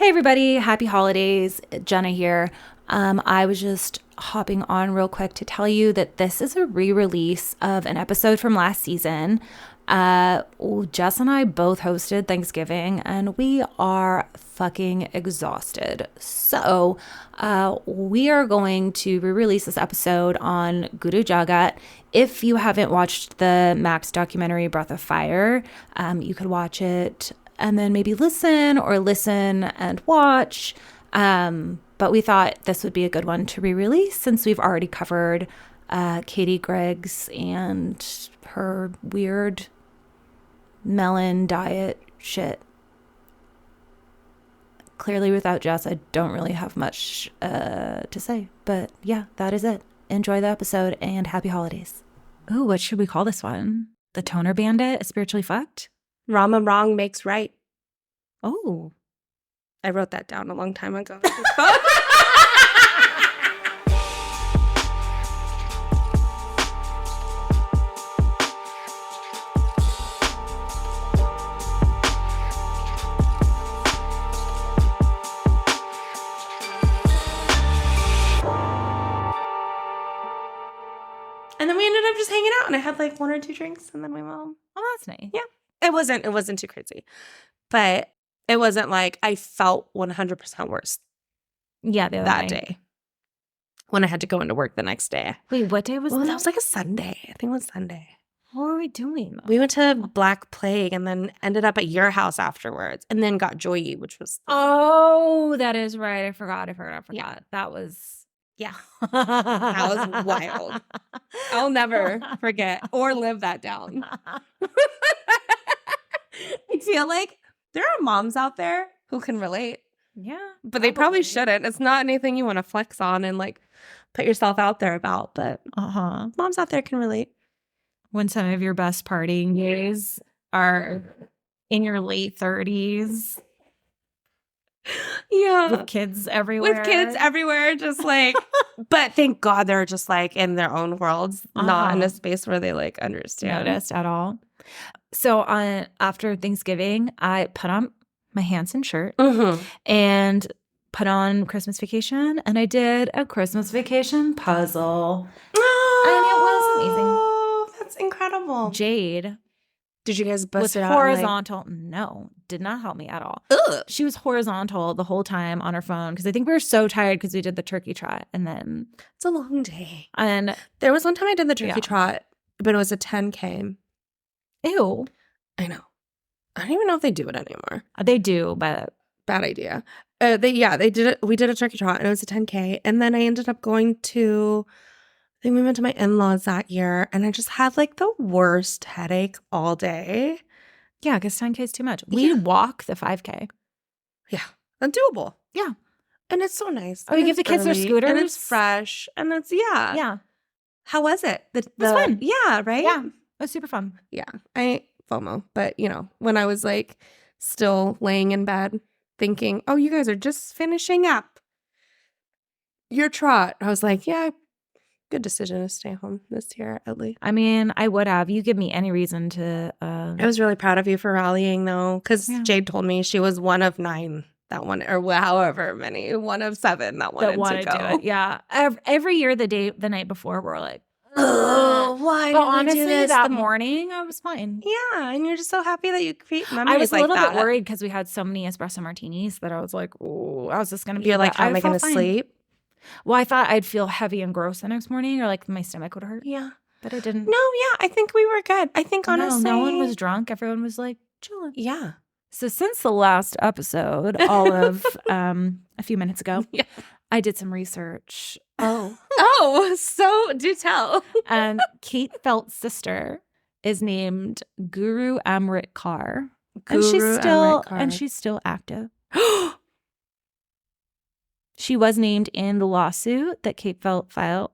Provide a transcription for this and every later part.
Hey everybody, happy holidays. Jenna here. I was just hopping on real quick to tell you that this is a re-release of an episode from last season. Jess and I both hosted Thanksgiving and we are fucking exhausted. So we are going to re-release this episode on Guru Jagat. If you haven't watched the Max documentary Breath of Fire, you could watch it and then maybe listen and watch. But we thought this would be a good one to re-release since we've already covered Katie Griggs and her weird melon diet shit. Clearly without Jess, I don't really have much to say. But yeah, that is it. Enjoy the episode and happy holidays. Ooh, what should we call this one? The Toner Bandit is spiritually fucked? Rama wrong makes right. Oh. I wrote that down a long time ago. And then we ended up just hanging out, and I had like 1 or 2 drinks, and then we went home. Oh, that's nice. Yeah. It wasn't too crazy. But it wasn't like I felt 100% worse. Yeah, that day. When I had to go into work the next day. Wait, what day was that? That was like a Sunday. I think it was Sunday. What were we doing? We went to Black Plague and then ended up at your house afterwards and then got Joy, which was... Oh, that is right. I forgot. Yeah. That was... Yeah. That was wild. I'll never forget or live that down. I feel like there are moms out there who can relate. Yeah. But they probably shouldn't. It's not anything you want to flex on and like put yourself out there about. But moms out there can relate. When some of your best partying days are in your late 30s. Yeah. With kids everywhere. Just like, but thank God they're just like in their own worlds, not in a space where they like understand. Noticed at all. So after Thanksgiving, I put on my Hanson shirt and put on Christmas Vacation, and I did a Christmas Vacation puzzle. Oh, and it was amazing. Oh, that's incredible. Jade. Did you guys bust was it out? Horizontal. No, did not help me at all. Ugh. She was horizontal the whole time on her phone because I think we were so tired because we did the turkey trot, and then it's a long day. And there was one time I did the turkey trot, but it was a 10K. Ew. I know. I don't even know if they do it anymore. They do, but bad idea. They did it. We did a turkey trot, and it was a 10K, and then I ended up going to... I think we went to my in-laws that year, and I just had like the worst headache all day. Yeah, because 10K is too much. We walk the 5K. Yeah, that's doable. Yeah. And it's so nice. Oh, you give the kids their scooters? And it's fresh. And it's, Yeah. How was it? It was fun. Yeah, right? Yeah, it was super fun. Yeah. I FOMO. But, you know, when I was like still laying in bed thinking, oh, you guys are just finishing up your trot. I was like, yeah, good decision to stay home this year, at least. I mean, I would have. You give me any reason to... I was really proud of you for rallying, though, because Jade told me she was one of 9 that one, or however many, one of 7 that wanted to go. Do it. Yeah. Every year, the night before, we're like, oh, why? But honestly, that morning, I was fine. Yeah, and you're just so happy that you create memories. I was a little bit worried because we had so many espresso martinis that I was like, oh, I was just going to be... You're like, how am I going to sleep? Well, I thought I'd feel heavy and gross the next morning, or like my stomach would hurt. Yeah. But it didn't. No, yeah. I think we were good. I think honestly. No one was drunk. Everyone was like chilling. Yeah. So since the last episode, all of a few minutes ago, I did some research. Oh, so do tell. And Kate Felt's sister is named Guru Amrit Kaur. And she's still active. She was named in the lawsuit that Kate Felt filed,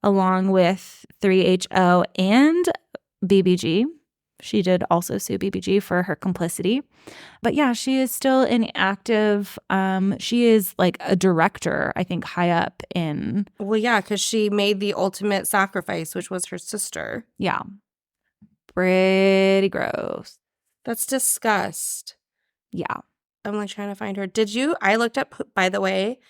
along with 3HO and BBG. She did also sue BBG for her complicity. But yeah, she is still an active, she is like a director, I think, high up in... Well, yeah, because she made the ultimate sacrifice, which was her sister. Yeah. Pretty gross. That's disgust. Yeah. I'm like trying to find her. I looked up, by the way,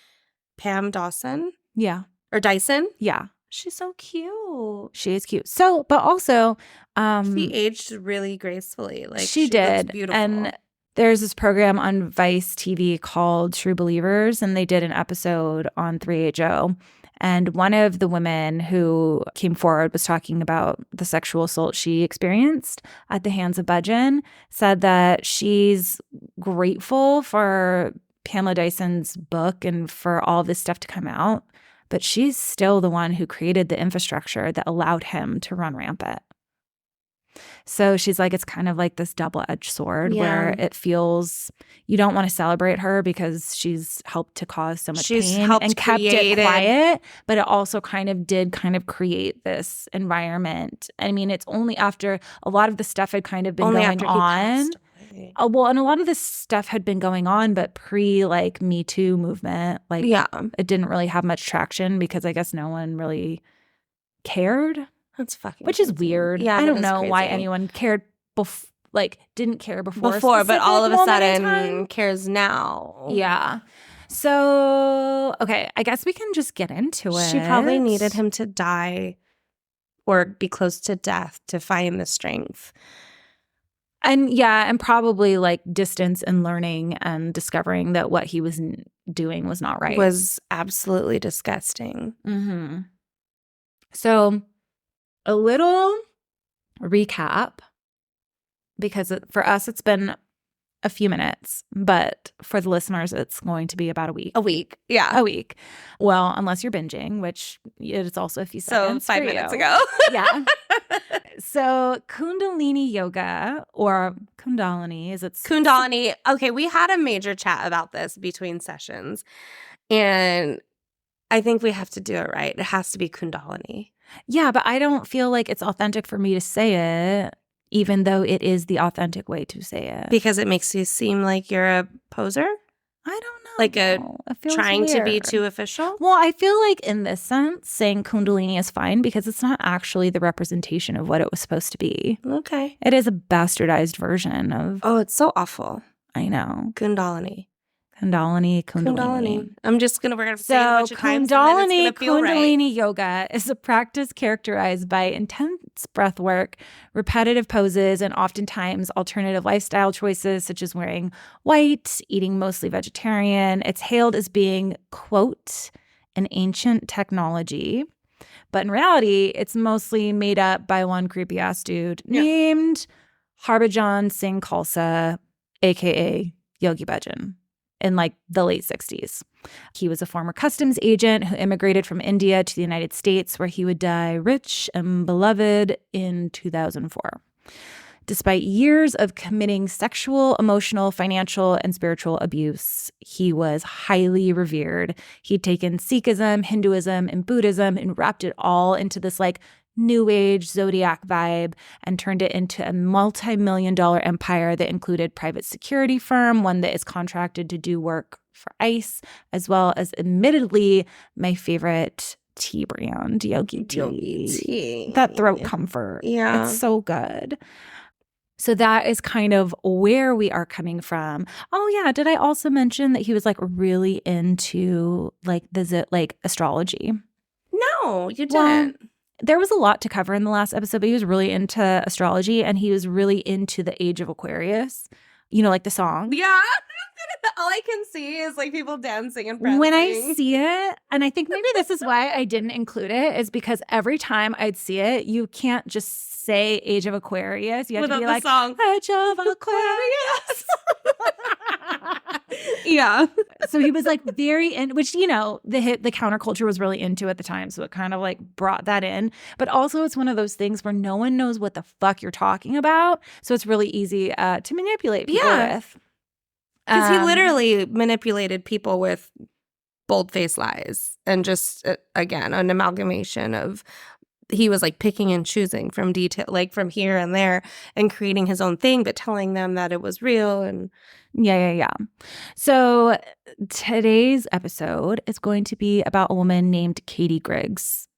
Pam Dawson Yeah. or Dyson. Yeah. She's so cute. She is cute. So, but also, She aged really gracefully. Like she looks did. beautiful. And there's this program on Vice TV called True Believers, and they did an episode on 3HO. And one of the women who came forward was talking about the sexual assault she experienced at the hands of Bhajan, said that she's grateful for Pamela Dyson's book and for all this stuff to come out, but she's still the one who created the infrastructure that allowed him to run rampant. So she's like, it's kind of like this double-edged sword where it feels you don't want to celebrate her because she's helped to cause so much pain and kept it quiet, but it also kind of create this environment. I mean, it's only after a lot of the stuff had kind of been going on. Well, and a lot of this stuff had been going on, but like Me Too movement, like it didn't really have much traction because I guess no one really cared. That's fucking Which is weird. Yeah, I don't know why anyone cared didn't care before, but all of a sudden cares now. Yeah. So, okay, I guess we can just get into it. She probably needed him to die or be close to death to find the strength. And probably like distance and learning and discovering that what he was doing was not right. Was absolutely disgusting. Mm-hmm. So a little recap, because for us it's been a few minutes, but for the listeners it's going to be about a week. A week. Well, unless you're binging, which it's also a few seconds. So 5 minutes ago. Yeah. So Kundalini yoga, or Kundalini, Kundalini. Okay, we had a major chat about this between sessions, and I think we have to do it right. It has to be Kundalini. Yeah, but I don't feel like it's authentic for me to say it, even though it is the authentic way to say it. Because it makes you seem like you're a poser? I don't know. Like trying to be too official? Well, I feel like in this sense, saying Kundalini is fine because it's not actually the representation of what it was supposed to be. Okay. It is a bastardized version of... Oh, it's so awful. I know. Kundalini. We're going to say it a bunch of times and then it's going to feel Kundalini right. yoga is a practice characterized by intense breath work, repetitive poses, and oftentimes alternative lifestyle choices such as wearing white, eating mostly vegetarian. It's hailed as being, quote, an ancient technology. But in reality, it's mostly made up by one creepy-ass dude named Harbhajan Singh Khalsa, a.k.a. Yogi Bhajan, in like the late 60s. He was a former customs agent who immigrated from India to the United States, where he would die rich and beloved in 2004. Despite years of committing sexual, emotional, financial, and spiritual abuse, he was highly revered. He'd taken Sikhism, Hinduism, and Buddhism and wrapped it all into this like New Age zodiac vibe and turned it into a multi-million-dollar empire that included private security firm, one that is contracted to do work for ICE, as well as admittedly my favorite tea brand, Yogi Tea. That throat comfort. Yeah. It's so good. So that is kind of where we are coming from. Oh yeah, did I also mention that he was like really into like astrology? No, you didn't. Well, there was a lot to cover in the last episode, but he was really into astrology and he was really into the age of Aquarius. You know, like the song. Yeah. All I can see is like people dancing and prancing. When I see it, and I think maybe this is why I didn't include it, is because every time I'd see it, you can't just say age of Aquarius. You have to be like, song. Age of Aquarius. Yeah. So he was like very in, which, you know, the counterculture was really into at the time. So it kind of like brought that in. But also it's one of those things where no one knows what the fuck you're talking about. So it's really easy to manipulate people with. Because he literally manipulated people with bold-faced lies and just, again, an amalgamation of he was like picking and choosing from detail, like from here and there and creating his own thing, but telling them that it was real. And yeah. So today's episode is going to be about a woman named Katie Griggs.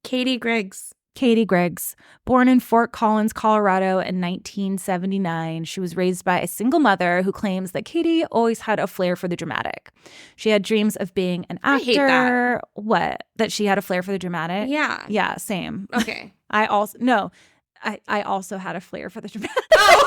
Katie Griggs. Katie Griggs, born in Fort Collins, Colorado in 1979. She was raised by a single mother who claims that Katie always had a flair for the dramatic. She had dreams of being an actor. I hate that. What? That she had a flair for the dramatic? Yeah. Yeah, same. Okay. I also had a flair for the dramatic. Oh.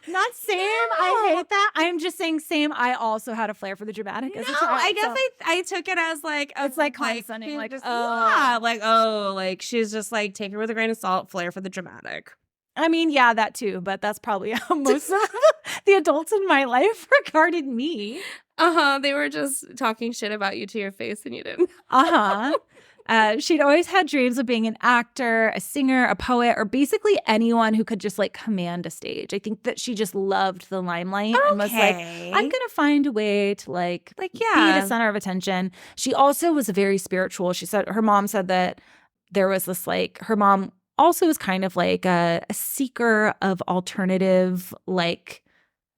Not same. I hate that. I'm just saying same. I also had a flair for the dramatic as a child. I guess so. I took it as like It's like condescending, like, just, oh. yeah, like, oh, like she's just like take her with a grain of salt, flair for the dramatic. I mean, yeah, that too, but that's probably how most of the adults in my life regarded me. They were just talking shit about you to your face and you didn't. She'd always had dreams of being an actor, a singer, a poet, or basically anyone who could just like command a stage. I think that she just loved the limelight and was like, I'm going to find a way to like be the center of attention. She also was very spiritual. She said, her mom said that there was this like, her mom also was kind of like a seeker of alternative like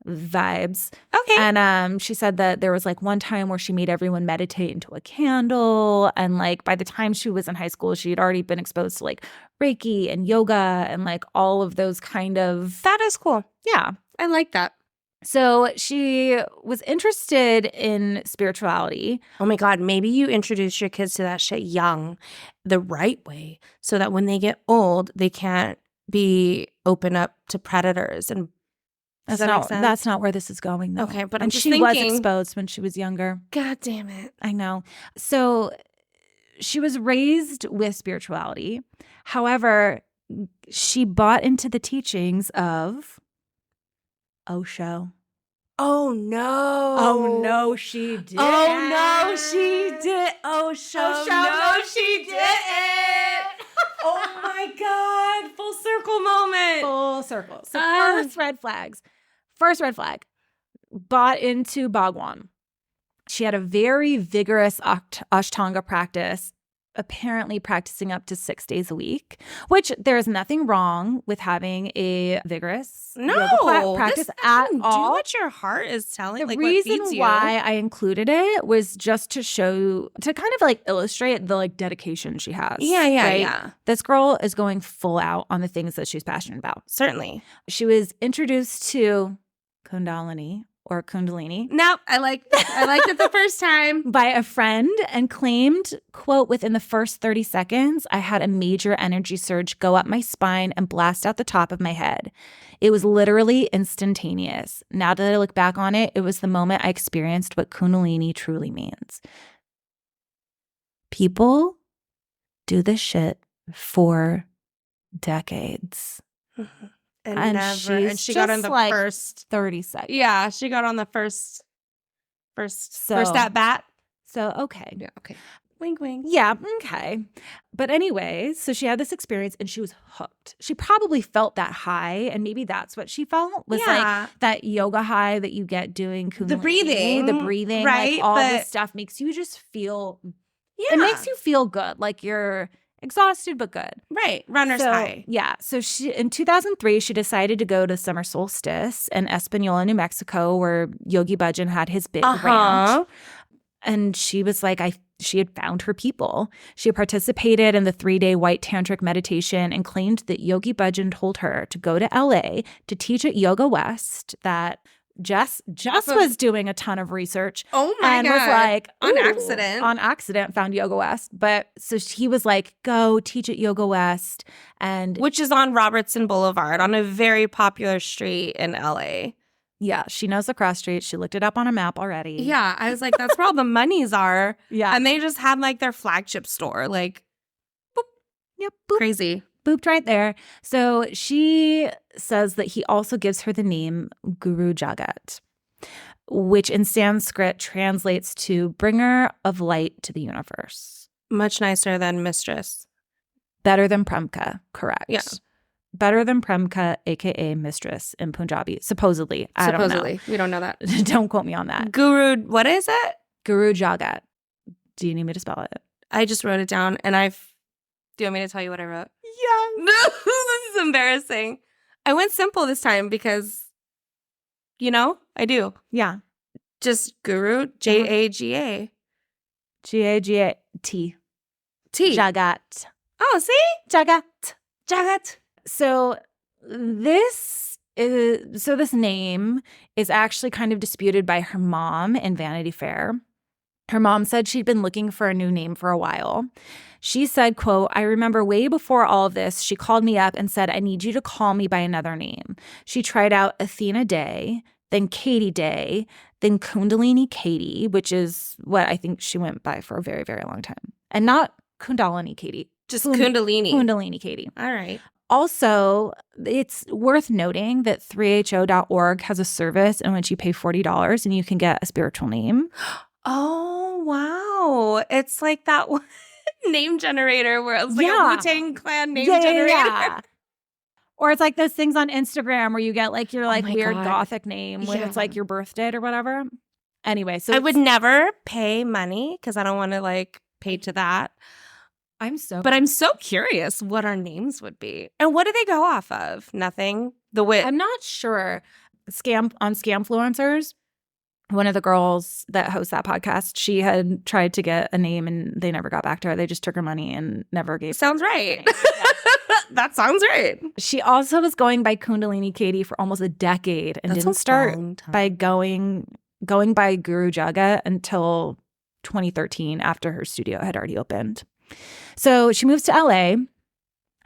vibes. Okay. And she said that there was like one time where she made everyone meditate into a candle, and like by the time she was in high school she had already been exposed to like Reiki and yoga and like all of those kind of. That is cool. Yeah, I like that. So she was interested in spirituality. Oh my God, maybe you introduce your kids to that shit young, the right way, so that when they get old they can't be open up to predators and. That's not where this is going, though. Okay, but and she was exposed when she was younger. God damn it. I know. So she was raised with spirituality. However, she bought into the teachings of Osho. Oh no. Oh no, she did. Oh no, she did. Osho. No, she didn't. Oh my God. Full circle moment. Full circle. So first red flag, bought into Bhagwan. She had a very vigorous Ashtanga practice, apparently practicing up to 6 days a week, which there's nothing wrong with having a vigorous yoga practice at all. Do what your heart is telling. The reason why I included it was just to show, to kind of like illustrate the like dedication she has. Yeah. This girl is going full out on the things that she's passionate about. Certainly. She was introduced to Kundalini. Nope, I liked it the first time. By a friend, and claimed, quote, within the first 30 seconds, I had a major energy surge go up my spine and blast out the top of my head. It was literally instantaneous. Now that I look back on it, it was the moment I experienced what Kundalini truly means. People do this shit for decades. Mm-hmm. And she got on the like first 30 seconds. Yeah, she got on the first at bat. So, okay. Yeah, okay. Wink, wink. Yeah, okay. But anyway, so she had this experience and she was hooked. She probably felt that high, and maybe that's what she felt, was like that yoga high that you get doing Kundalini. The breathing, right? Like all this stuff makes you just feel, it makes you feel good. Like you're exhausted but good. Right. Runner's high. Yeah. So she in 2003, she decided to go to summer solstice in Espanola, New Mexico, where Yogi Bhajan had his big ranch. And she was like, she had found her people. She participated in the 3-day white tantric meditation and claimed that Yogi Bhajan told her to go to LA to teach at Yoga West, that Jess was doing a ton of research. Oh my God. And was like, on accident found Yoga West. But so he was like, go teach at Yoga West. And which is on Robertson Boulevard, on a very popular street in LA. Yeah, she knows the cross street. She looked it up on a map already. Yeah, I was like, that's where all the monies are. Yeah. And they just had like their flagship store. Like, boop. Yep, boop. Crazy. Booped right there. So she says that he also gives her the name Guru Jagat, which in Sanskrit translates to bringer of light to the universe. Much nicer than mistress. Better than Premka, correct. Yeah. Better than Premka, a.k.a. mistress in Punjabi. Supposedly. I don't know. We don't know that. Don't quote me on that. Guru, what is it? Guru Jagat. Do you need me to spell it? I just wrote it down and do you want me to tell you what I wrote? Yeah. No, this is embarrassing. I went simple this time because, I do. Yeah. Just Guru, Jaga. Jagat. T. Jagat. Oh, see? Jagat. So this name is actually kind of disputed by her mom in Vanity Fair. Her mom said she'd been looking for a new name for a while. She said, quote, "I remember way before all of this, she called me up and said, I need you to call me by another name. She tried out Athena Day, then Katie Day, then Kundalini Katie, which is what I think she went by for a very, very long time. And not Kundalini Katie. Just Kundalini. Kundalini Katie. All right. Also, it's worth noting that 3ho.org has a service in which you pay $40 and you can get a spiritual name. Oh, wow. It's like that one name generator where it's like a Wu-Tang Clan name generator. Yeah. Or it's like those things on Instagram where you get like your like weird God. Gothic name when it's like your birth date or whatever. Anyway, so I would never pay money because I don't want to like pay to that. But I'm so curious what our names would be. And what do they go off of? Nothing? I'm not sure. Scamfluencers, one of the girls that hosts that podcast, she had tried to get a name and they never got back to her. They just took her money and never gave Sounds right. That sounds right. She also was going by Kundalini Katie for almost a decade and didn't start by going by Guru Jagat until 2013 after her studio had already opened. So she moves to LA,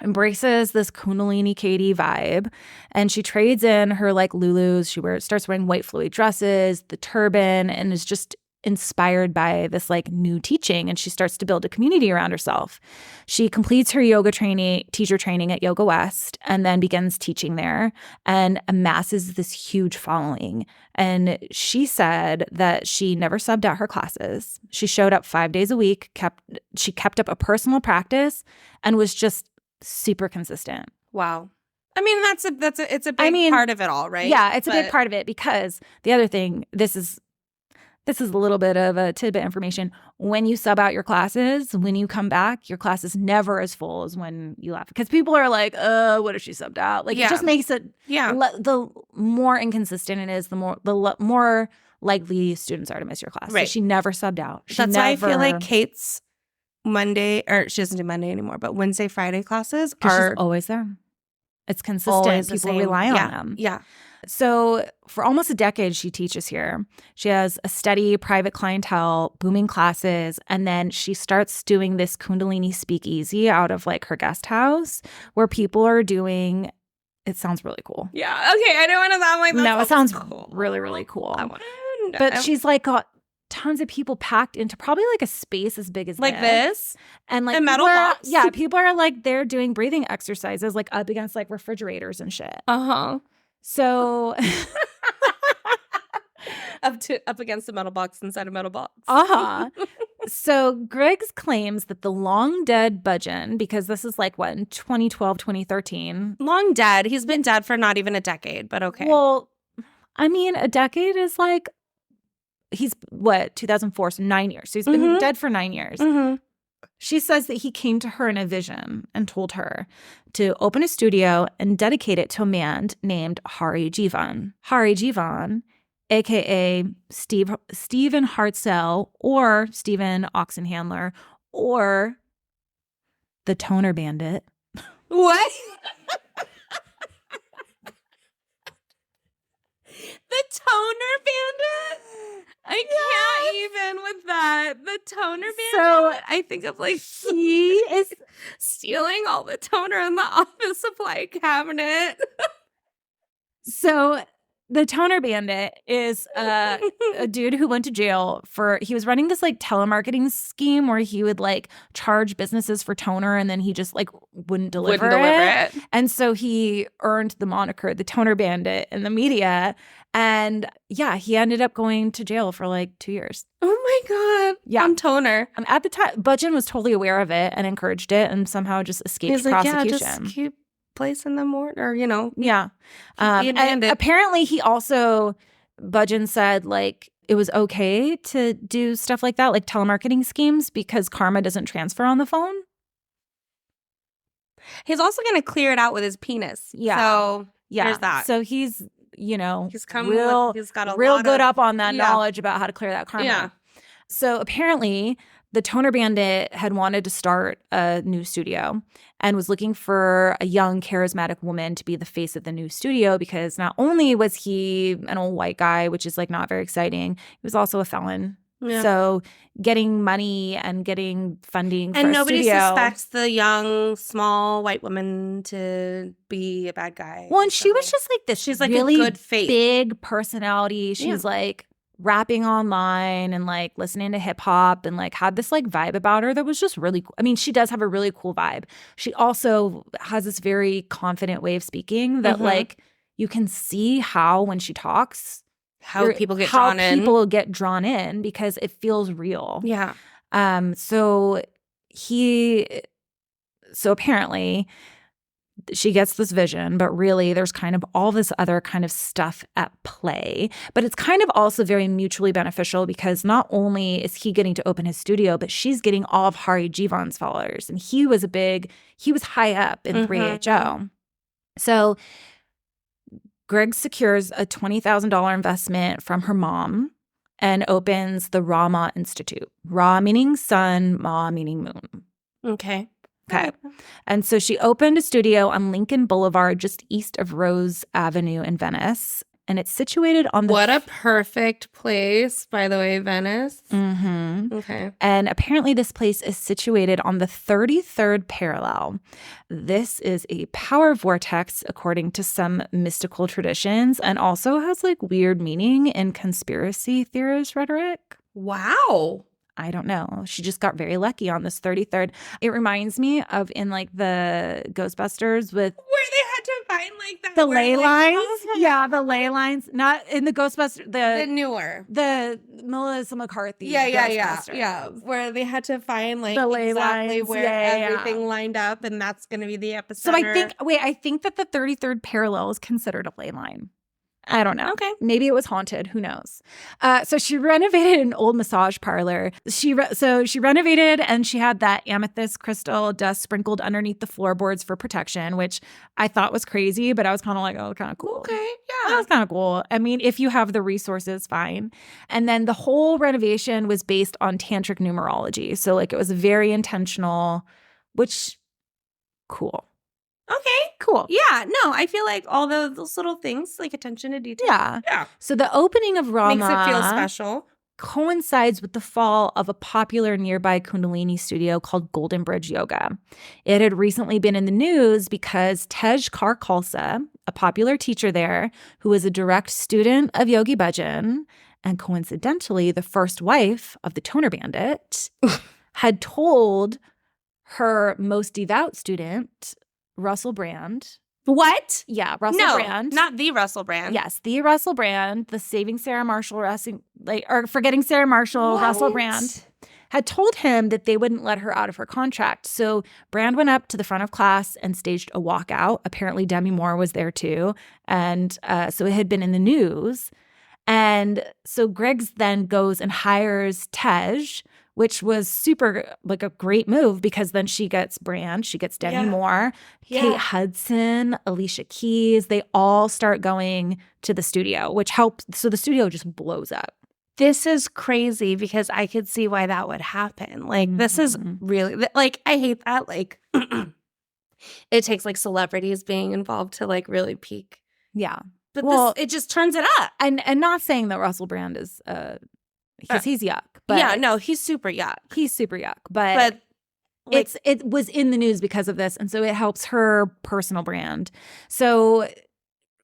embraces this Kundalini Katie vibe, and she trades in her like Lulus. She starts wearing white flowy dresses, the turban, and is just inspired by this like new teaching, and she starts to build a community around herself. She completes her yoga teacher training at Yoga West and then begins teaching there and amasses this huge following. And she said that she never subbed out her classes. She showed up 5 days a week, she kept up a personal practice and was just super consistent. Wow. I mean, it's a big part of it all, right? Yeah, it's a big part of it because the other thing, this is a little bit of a tidbit information. When you sub out your classes, when you come back, your class is never as full as when you left. Because people are like, what if she subbed out? Like, it just makes it, the more inconsistent it is, the more likely students are to miss your class. Right. So she never subbed out. That's why I feel like Kate's Monday, or she doesn't do Monday anymore, but Wednesday, Friday classes are she's always there. It's consistent. People rely on them. Yeah. So for almost a decade, she teaches here. She has a steady private clientele, booming classes, and then she starts doing this Kundalini speakeasy out of like her guest house where people are doing, it sounds really cool. Yeah. Okay. I don't want to sound like that. No, it sounds cool. Really, really cool. But she's like got tons of people packed into probably like a space as big as like this. And like a metal box. Yeah. People are like, they're doing breathing exercises like up against like refrigerators and shit. Uh-huh. So up against a metal box inside a metal box. So Griggs claims that the long dead Bhajan, because this is like what, in 2012, 2013. Long dead. He's been dead for not even a decade, but okay. Well, I mean, a decade is like, he's what, 2004, so 9 years. So he's been dead for 9 years. Mm-hmm. She says that he came to her in a vision and told her to open a studio and dedicate it to a man named Hari Jivan. Hari Jivan, a.k.a. Stephen Hartzell or Stephen Oxenhandler or the Toner Bandit. What? The Toner Bandit? I can't even with that. The Toner Bandit. So I think of like he is stealing all the toner in the office supply cabinet. So the Toner Bandit is a dude who went to jail he was running this like telemarketing scheme where he would like charge businesses for toner and then he just like wouldn't deliver it. And so he earned the moniker the Toner Bandit in the media. And yeah, he ended up going to jail for like 2 years. Oh my God. Yeah. I'm toner. At the time, Bhajan was totally aware of it and encouraged it and somehow just escaped prosecution. Yeah, just keep placing them more, or, you know. Yeah. And apparently Bhajan said like it was okay to do stuff like that, like telemarketing schemes, because karma doesn't transfer on the phone. He's also going to clear it out with his penis. Yeah. So yeah, there's that. So he's he's got a real good up on that knowledge about how to clear that karma. Yeah. So apparently the Toner Bandit had wanted to start a new studio and was looking for a young, charismatic woman to be the face of the new studio because not only was he an old white guy, which is like not very exciting, he was also a felon. Yeah. So getting money and getting funding for And a nobody studio. suspects the young, small white woman to be a bad guy. Well, and she was just like this. She's like really a good face. big personality. She's like rapping online and like listening to hip hop and like had this like vibe about her that was just really cool. I mean, she does have a really cool vibe. She also has this very confident way of speaking that like you can see how when she talks, how people get drawn in because it feels real. Yeah. So apparently she gets this vision, but really there's kind of all this other kind of stuff at play. But it's kind of also very mutually beneficial because not only is he getting to open his studio, but she's getting all of Hari Jivan's followers. And he was high up in 3HO. So Griggs secures a $20,000 investment from her mom and opens the Ra Institute. Ra meaning sun, Ma meaning moon. Okay. And so she opened a studio on Lincoln Boulevard, just east of Rose Avenue in Venice. And it's situated on the... What a perfect place, by the way, Venice. Mm-hmm. Okay. And apparently this place is situated on the 33rd parallel. This is a power vortex, according to some mystical traditions, and also has like weird meaning in conspiracy theorist rhetoric. Wow. I don't know. She just got very lucky on this 33rd. It reminds me of in like the Ghostbusters with... Where they had to find like that. The ley lines. Yeah, the ley lines. Not in the Ghostbusters. The newer. The Melissa McCarthy. Yeah. Where they had to find like the ley exactly lines. where everything lined up and that's going to be the episode. So I think that the 33rd parallel is considered a ley line. I don't know. Okay. Maybe it was haunted. Who knows? So she renovated an old massage parlor. She renovated and she had that amethyst crystal dust sprinkled underneath the floorboards for protection, which I thought was crazy, but I was kind of like, oh, kind of cool. Okay, yeah. That was kind of cool. I mean, if you have the resources, fine. And then the whole renovation was based on tantric numerology. So like it was very intentional, which cool. Okay. Cool. Yeah. No, I feel like all those little things, like attention to detail. Yeah. So the opening of Rama makes it feel special. Coincides with the fall of a popular nearby Kundalini studio called Golden Bridge Yoga. It had recently been in the news because Tej Kar Khalsa, a popular teacher there who was a direct student of Yogi Bhajan and coincidentally the first wife of the Toner Bandit, had told her most devout student, Russell Brand. What? Yeah, Russell Brand. Not the Russell Brand. Yes, the Russell Brand, the Saving Sarah Marshall, Forgetting Sarah Marshall, What? Russell Brand, had told him that they wouldn't let her out of her contract. So Brand went up to the front of class and staged a walkout. Apparently Demi Moore was there too. And so it had been in the news. And so Griggs then goes and hires Tej, which was super, like a great move because then she gets Brand, she gets Demi Moore, Kate Hudson, Alicia Keys. They all start going to the studio, which helps. So the studio just blows up. This is crazy because I could see why that would happen. Like, this is really, like, I hate that. Like, it takes like celebrities being involved to like really peak. Yeah. But it just turns it up. And not saying that Russell Brand is, because he's yuck. But yeah, no, he's super yuck. He's super yuck. But like, it was in the news because of this. And so it helps her personal brand. So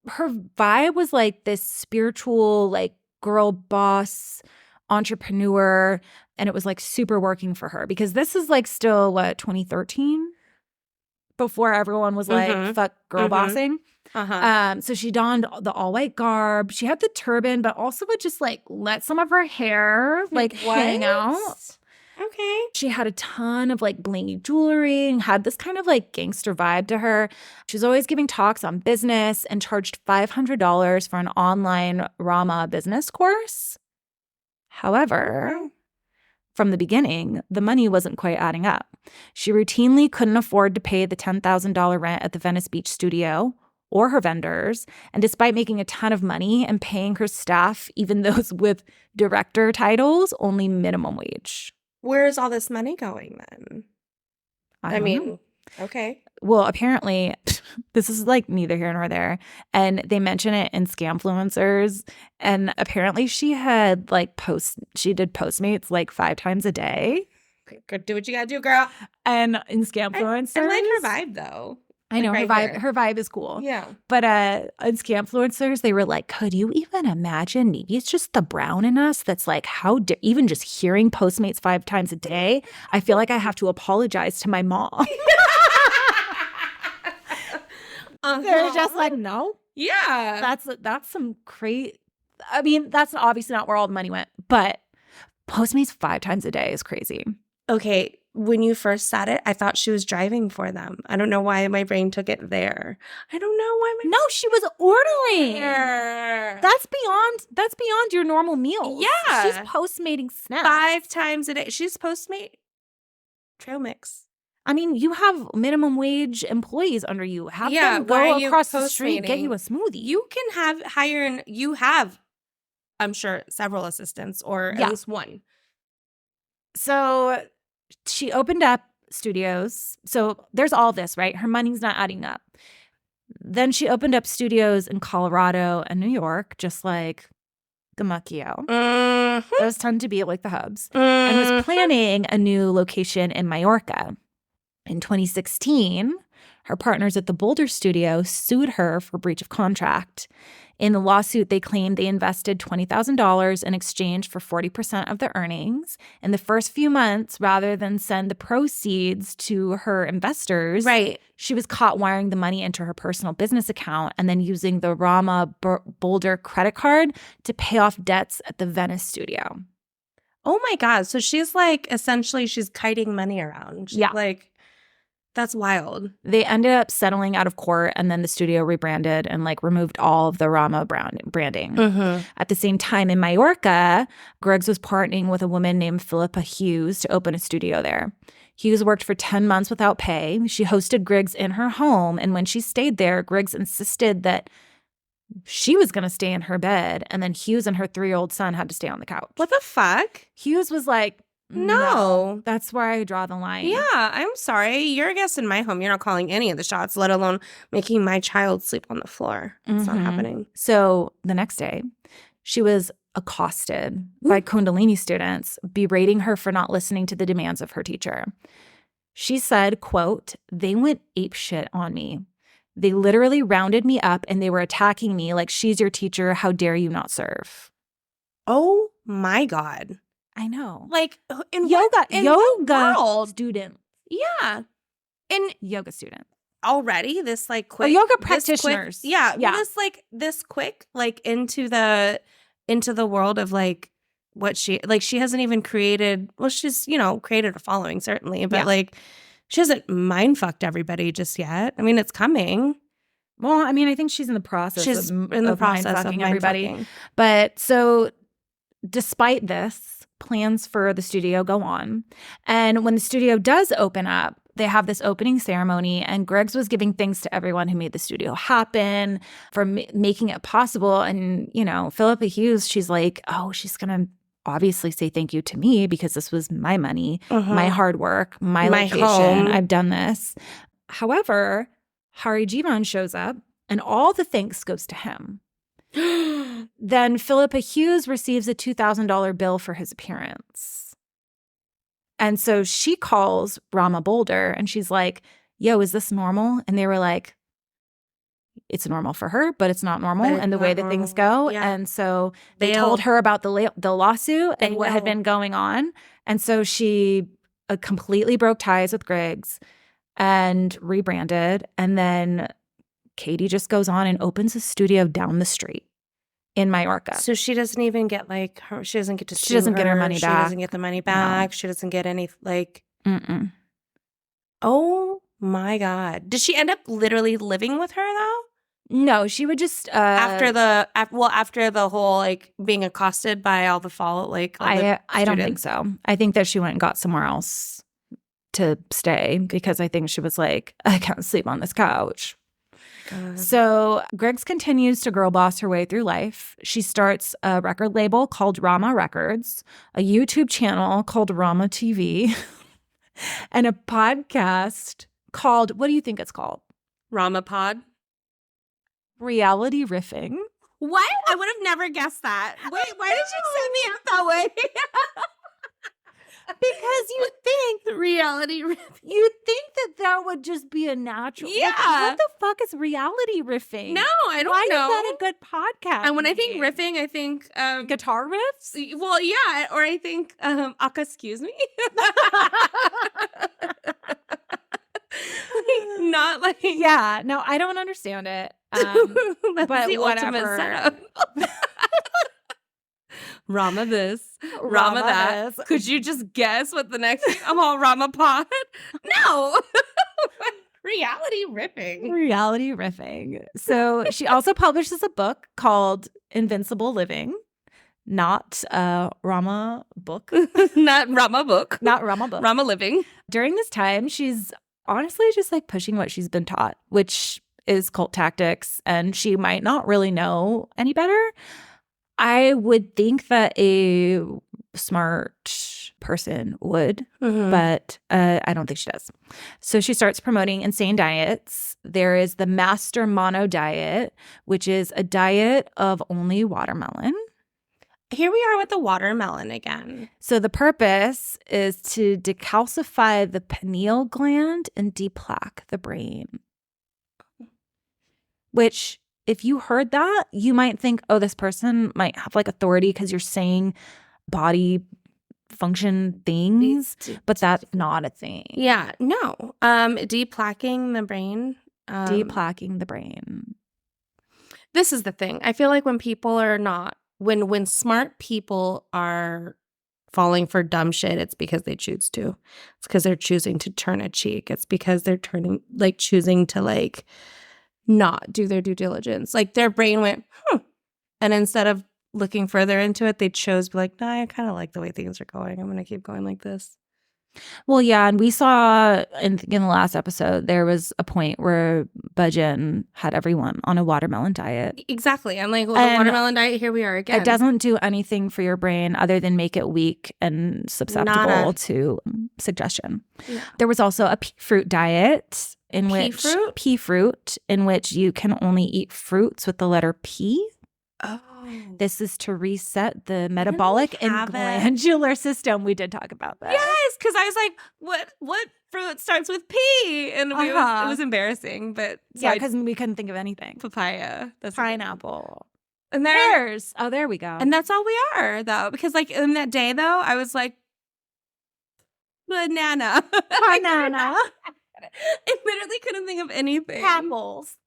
her vibe was like this spiritual, like girl boss, entrepreneur. And it was like super working for her because this is like still 2013? Before everyone was like, fuck girl bossing. So she donned the all-white garb. She had the turban, but also would just like let some of her hair like hang out. Okay. She had a ton of like blingy jewelry and had this kind of like gangster vibe to her. She was always giving talks on business and charged $500 for an online Rama business course. However, from the beginning, the money wasn't quite adding up. She routinely couldn't afford to pay the $10,000 rent at the Venice Beach studio or her vendors. And despite making a ton of money and paying her staff, even those with director titles, only minimum wage. Where's all this money going then? I don't mean, know. okay. Well, apparently, this is like neither here nor there. And they mention it in Scamfluencers. And apparently she had like she did Postmates like 5 times a day. Okay, do what you gotta do, girl. And in Scamfluencers. I like her vibe though. I know like her vibe is cool. Yeah. But in Scamfluencers, they were like, could you even imagine? Maybe it's just the brown in us that's like, even just hearing Postmates 5 times a day, I feel like I have to apologize to my mom. They're just like, no. Yeah. That's some crazy. I mean, that's obviously not where all the money went, but Postmates 5 times a day is crazy. Okay. When you first said it, I thought she was driving for them. I don't know why my brain took it there. I don't know why. No, she was ordering. That's beyond your normal meals. Yeah. She's Postmating snacks 5 times a day. She's Postmate trail mix. I mean, you have minimum wage employees under you. Have them why are go you across the street and get Postmating? you a smoothie. You can you have, I'm sure, several assistants or at least one. So she opened up studios. So there's all this, right? Her money's not adding up. Then she opened up studios in Colorado and New York, just like Gamakio. Those tend to be like the hubs. And was planning a new location in Majorca. In 2016, her partners at the Boulder studio sued her for breach of contract. In the lawsuit, they claimed they invested $20,000 in exchange for 40% of their earnings. In the first few months, rather than send the proceeds to her investors, Right. she was caught wiring the money into her personal business account and then using the Rama Boulder credit card to pay off debts at the Venice studio. Oh my God. So she's like, essentially, she's kiting money around. She's like, that's wild. They ended up settling out of court, and then the studio rebranded and like removed all of the Rama branding. At the same time, in Majorca, Griggs was partnering with a woman named Philippa Hughes to open a studio there. Hughes worked for 10 months without pay. She hosted Griggs in her home, and when she stayed there, Griggs insisted that she was going to stay in her bed, and then Hughes and her 3-year-old son had to stay on the couch. What the fuck? Hughes was like, no, that's where I draw the line. Yeah, I'm sorry. You're a guest in my home. You're not calling any of the shots, let alone making my child sleep on the floor. It's not happening. So the next day, she was accosted by Kundalini students, berating her for not listening to the demands of her teacher. She said, quote, "They went apeshit on me. They literally rounded me up and they were attacking me like, she's your teacher. How dare you not serve?" Oh my God. I know. Like in yoga world? students. Yeah. In yoga students. Already this like quick. Or yoga practitioners. Quick, well, this quick like into the world of like what she hasn't even created. Well, she's, created a following certainly, but like she hasn't mind fucked everybody just yet. I mean, it's coming. Well, I mean, I think she's in the process. She's of mind-fucking everybody. But so despite this, plans for the studio go on. And when the studio does open up, they have this opening ceremony, and Griggs was giving thanks to everyone who made the studio happen for making it possible. And, Philippa Hughes, she's like, oh, she's going to obviously say thank you to me because this was my money, my hard work, my location. Home. I've done this. However, Hari Jivan shows up and all the thanks goes to him. Then Philippa Hughes receives a $2,000 bill for his appearance. And so she calls Rama Boulder and she's like, yo, is this normal? And they were like, it's normal for her, but it's not normal and the way that things go. Yeah. And so they told her about the lawsuit and what had been going on. And so she completely broke ties with Griggs and rebranded. And then Katie just goes on and opens a studio down the street in Majorca. So she doesn't even get she doesn't get to She doesn't get her money back. She doesn't get the money back. No. She doesn't get any Mm-mm. Oh my God. Did she end up literally living with her though? No, she would just after the whole being accosted by all the I don't think so. I think that she went and got somewhere else to stay because I think she was like, I can't sleep on this couch. God. So Griggs continues to girl boss her way through life. She starts a record label called Rama Records, a YouTube channel called Rama TV, and a podcast called, what do you think it's called? Ramapod. Reality Riffing. What? I would have never guessed that. Wait, why did you set me up that way? Because you think reality. you'd think that would just be a natural. Yeah. Like, what the fuck is reality riffing? No, I don't Why know. is that a good podcast? And when I think riffing, I think guitar riffs. well, yeah, or I think excuse me. Not like Yeah, no, I don't understand it. that's but the ultimate whatever. setup. Rama this, Rama that. this. Could you just guess what the next thing? I'm all Rama pod. No. Reality riffing. Reality riffing. So she also publishes a book called Invincible Living, not Rama book. Not Rama book. Not Rama book. Rama living. During this time, she's honestly just like pushing what she's been taught, which is cult tactics, and she might not really know any better. I would think that a smart person would, but I don't think she does. So she starts promoting insane diets. There is the Master Mono diet, which is a diet of only watermelon. Here we are with the watermelon again. So the purpose is to decalcify the pineal gland and deplaque the brain. Which, if you heard that, you might think, oh, this person might have like authority because you're saying body function things, but that's not a thing. Yeah, no. Deplaquing the brain. Deplaquing the brain. This is the thing. I feel like when people are not, when smart people are falling for dumb shit, it's because they choose to. It's because they're choosing to turn a cheek. It's because they're choosing to not do their due diligence. Like their brain went, and instead of looking further into it, they chose to be like, nah, I kind of like the way things are going. I'm going to keep going like this. Well, yeah, and we saw in the last episode, there was a point where Bhajan had everyone on a watermelon diet. Exactly. I'm like, well, the watermelon diet, here we are again. It doesn't do anything for your brain other than make it weak and susceptible to suggestion. Yeah. There was also a pea fruit diet in which you can only eat fruits with the letter P. Oh. This is to reset the metabolic and glandular system. We did talk about that. Yes, because I was like, what fruit starts with P? And it was embarrassing. But yeah, because we couldn't think of anything. Papaya. That's pineapple. And pears. Oh, there we go. And that's all we are, though. Because in that day, though, I was like, banana. Banana. I literally couldn't think of anything. Papples.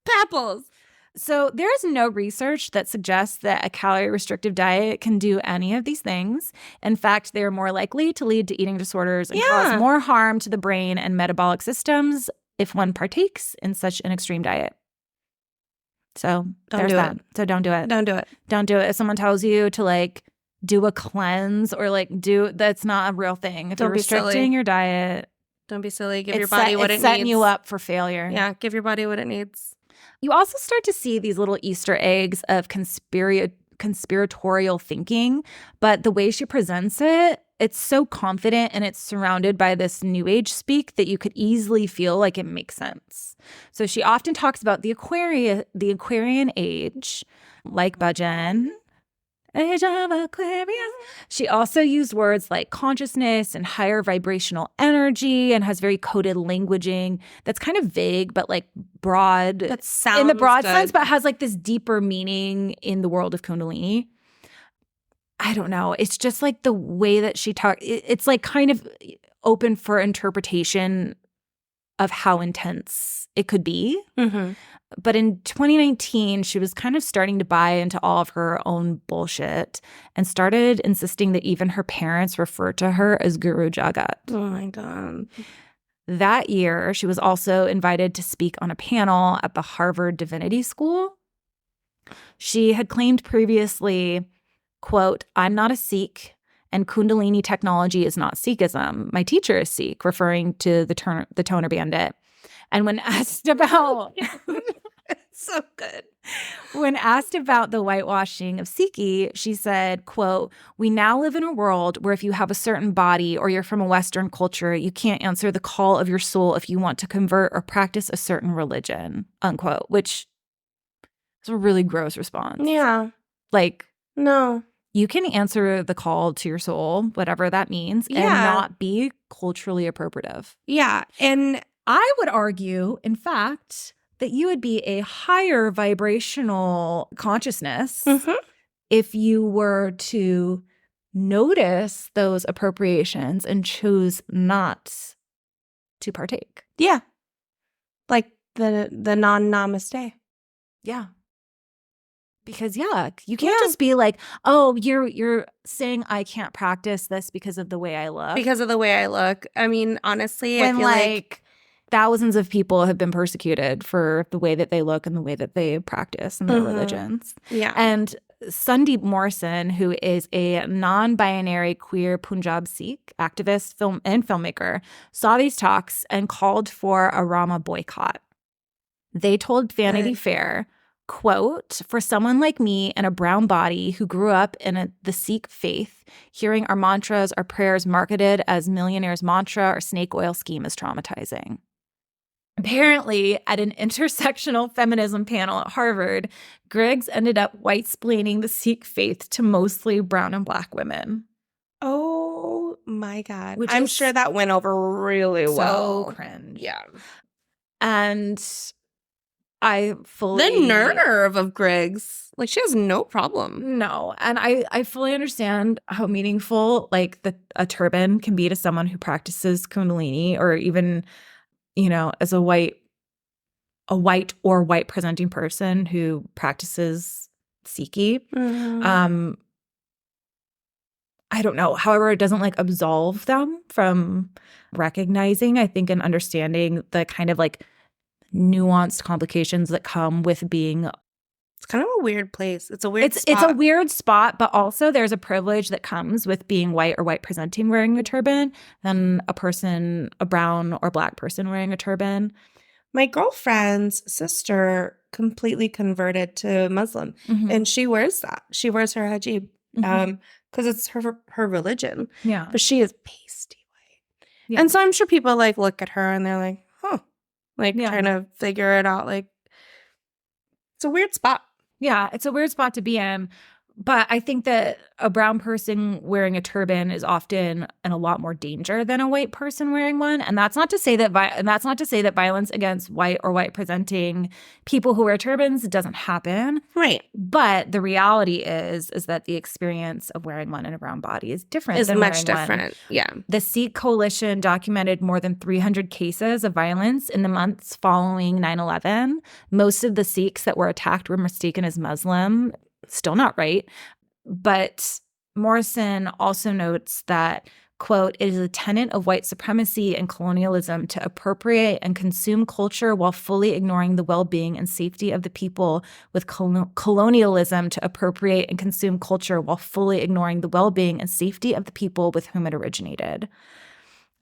So there's no research that suggests that a calorie-restrictive diet can do any of these things. In fact, they're more likely to lead to eating disorders and cause more harm to the brain and metabolic systems if one partakes in such an extreme diet. So there's that. So don't do it. Don't do it. Don't do it. If someone tells you to do a cleanse or that's not a real thing. If you're restricting your diet, don't be silly. Give your body what it needs. It's setting you up for failure. Yeah, give your body what it needs. You also start to see these little Easter eggs of conspiratorial thinking, but the way she presents it, it's so confident and it's surrounded by this new age speak that you could easily feel like it makes sense. So she often talks about the Aquarian age, like Bhajan. Age of Aquarius. She also used words like consciousness and higher vibrational energy and has very coded languaging that's kind of vague but broad. That sounds in the broad good. sense, but has this deeper meaning in the world of Kundalini. I don't know. It's just the way that she talks. It's kind of open for interpretation of how intense it could be. Mm-hmm. But in 2019, she was kind of starting to buy into all of her own bullshit and started insisting that even her parents refer to her as Guru Jagat. Oh, my God. That year, she was also invited to speak on a panel at the Harvard Divinity School. She had claimed previously, quote, "I'm not a Sikh, and Kundalini technology is not Sikhism. My teacher is Sikh," referring to the Toner Bandit. And when asked about So good. When asked about the whitewashing of Sikhi, she said, quote, "We now live in a world where if you have a certain body or you're from a Western culture, you can't answer the call of your soul if you want to convert or practice a certain religion," unquote, which is a really gross response. Yeah. Like, no. You can answer the call to your soul, whatever that means, and not be culturally appropriative. Yeah. And I would argue, in fact, that you would be a higher vibrational consciousness if you were to notice those appropriations and choose not to partake. Yeah. Like the non-namaste. Yeah. Because you can't just be like, oh, you're saying I can't practice this because of the way I look. Because of the way I look. I mean, honestly, when I feel like thousands of people have been persecuted for the way that they look and the way that they practice in their religions. Yeah. And Sundeep Morrison, who is a non-binary queer Punjab Sikh activist, and filmmaker, saw these talks and called for a Rama boycott. They told Vanity Fair, quote, "For someone like me in a brown body who grew up in the Sikh faith, hearing our mantras, our prayers marketed as millionaire's mantra or snake oil scheme is traumatizing." Apparently, at an intersectional feminism panel at Harvard, Griggs ended up white-splaining the Sikh faith to mostly brown and black women. Oh my God. I'm sure that went over really well. So cringe. Yeah. And I fully... The nerve of Griggs. Like, she has no problem. No. And I fully understand how meaningful, like, a turban can be to someone who practices Kundalini, or even, as a white or white presenting person who practices Sikhi. I don't know. However, it doesn't absolve them from recognizing, I think, and understanding the kind of nuanced complications that come with being. It's kind of a weird place. It's a weird spot. It's a weird spot, but also there's a privilege that comes with being white or white presenting wearing a turban than a brown or black person wearing a turban. My girlfriend's sister completely converted to Muslim, and she wears that. She wears her hijab because it's her religion. Yeah. But she is pasty white. Yeah. And so I'm sure people look at her and they're like, huh. Trying to figure it out. It's a weird spot. Yeah, it's a weird spot to be in. But I think that a brown person wearing a turban is often in a lot more danger than a white person wearing one. And that's not to say that violence against white or white presenting people who wear turbans doesn't happen. Right. But the reality is that the experience of wearing one in a brown body is different. Is much different. Yeah. The Sikh Coalition documented more than 300 cases of violence in the months following 9/11. Most of the Sikhs that were attacked were mistaken as Muslim. Still not right. But Morrison also notes that, quote, "It is a tenet of white supremacy and colonialism to appropriate and consume culture while fully ignoring the well-being and safety of the people, with colonialism to appropriate and consume culture while fully ignoring the well-being and safety of the people with whom it originated."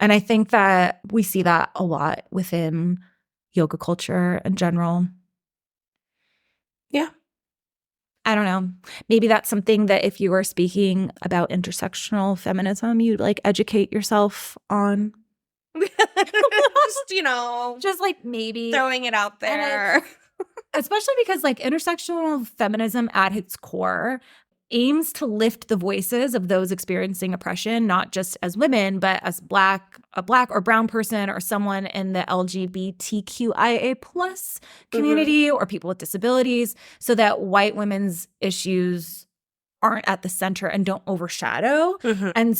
And I think that we see that a lot within yoga culture in general. Yeah. I don't know. Maybe that's something that if you were speaking about intersectional feminism, you'd educate yourself on. Just maybe throwing it out there. Especially because intersectional feminism at its core aims to lift the voices of those experiencing oppression, not just as women, but as a black or brown person or someone in the LGBTQIA+ community or people with disabilities, so that white women's issues aren't at the center and don't overshadow. And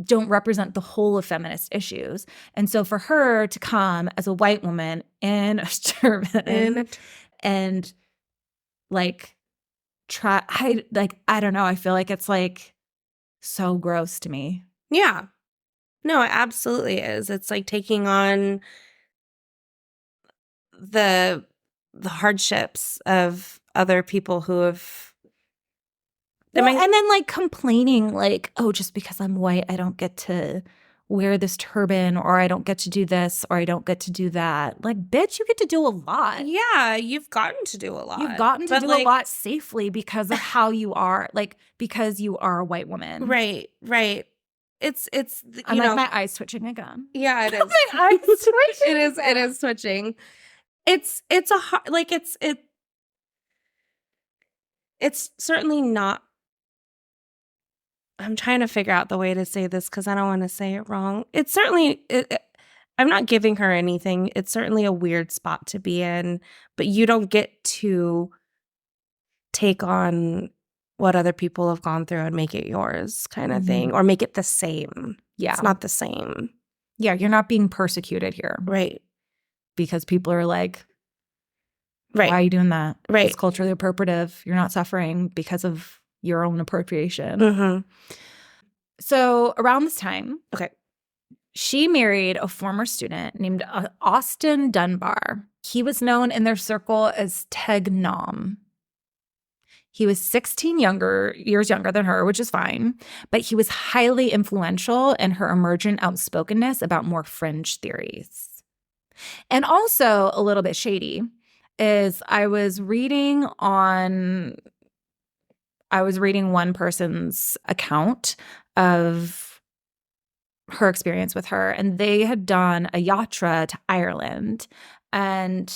don't represent the whole of feminist issues. And so for her to come as a white woman in a turban and try, I don't know, I feel like it's so gross to me. Yeah. No, it absolutely is. It's taking on the hardships of other people who have and then complaining oh, just because I'm white I don't get to wear this turban, or I don't get to do this, or I don't get to do that. Like, bitch, you get to do a lot. Yeah, you've gotten to do a lot. You've gotten to do a lot safely because of how you are, like, because you are a white woman. Right. It's I'm like, my eyes twitching again. Yeah, it is. My eyes twitching. It is twitching. It's a hard, like, it's certainly not. I'm trying to figure out the way to say this because I don't want to say it wrong. It's certainly, I'm not giving her anything. It's certainly a weird spot to be in, but you don't get to take on what other people have gone through and make it yours kind of thing, or make it the same. Yeah. It's not the same. Yeah, you're not being persecuted here. Right. Because people are like, right. Why are you doing that? Right. It's culturally appropriative. You're not suffering because of your own appropriation. Mm-hmm. So around this time, okay, she married a former student named Austin Dunbar. He was known in their circle as Teg Nom. He was 16 years younger than her, which is fine, but he was highly influential in her emergent outspokenness about more fringe theories. And also a little bit shady is I was reading one person's account of her experience with her, and they had done a yatra to Ireland. And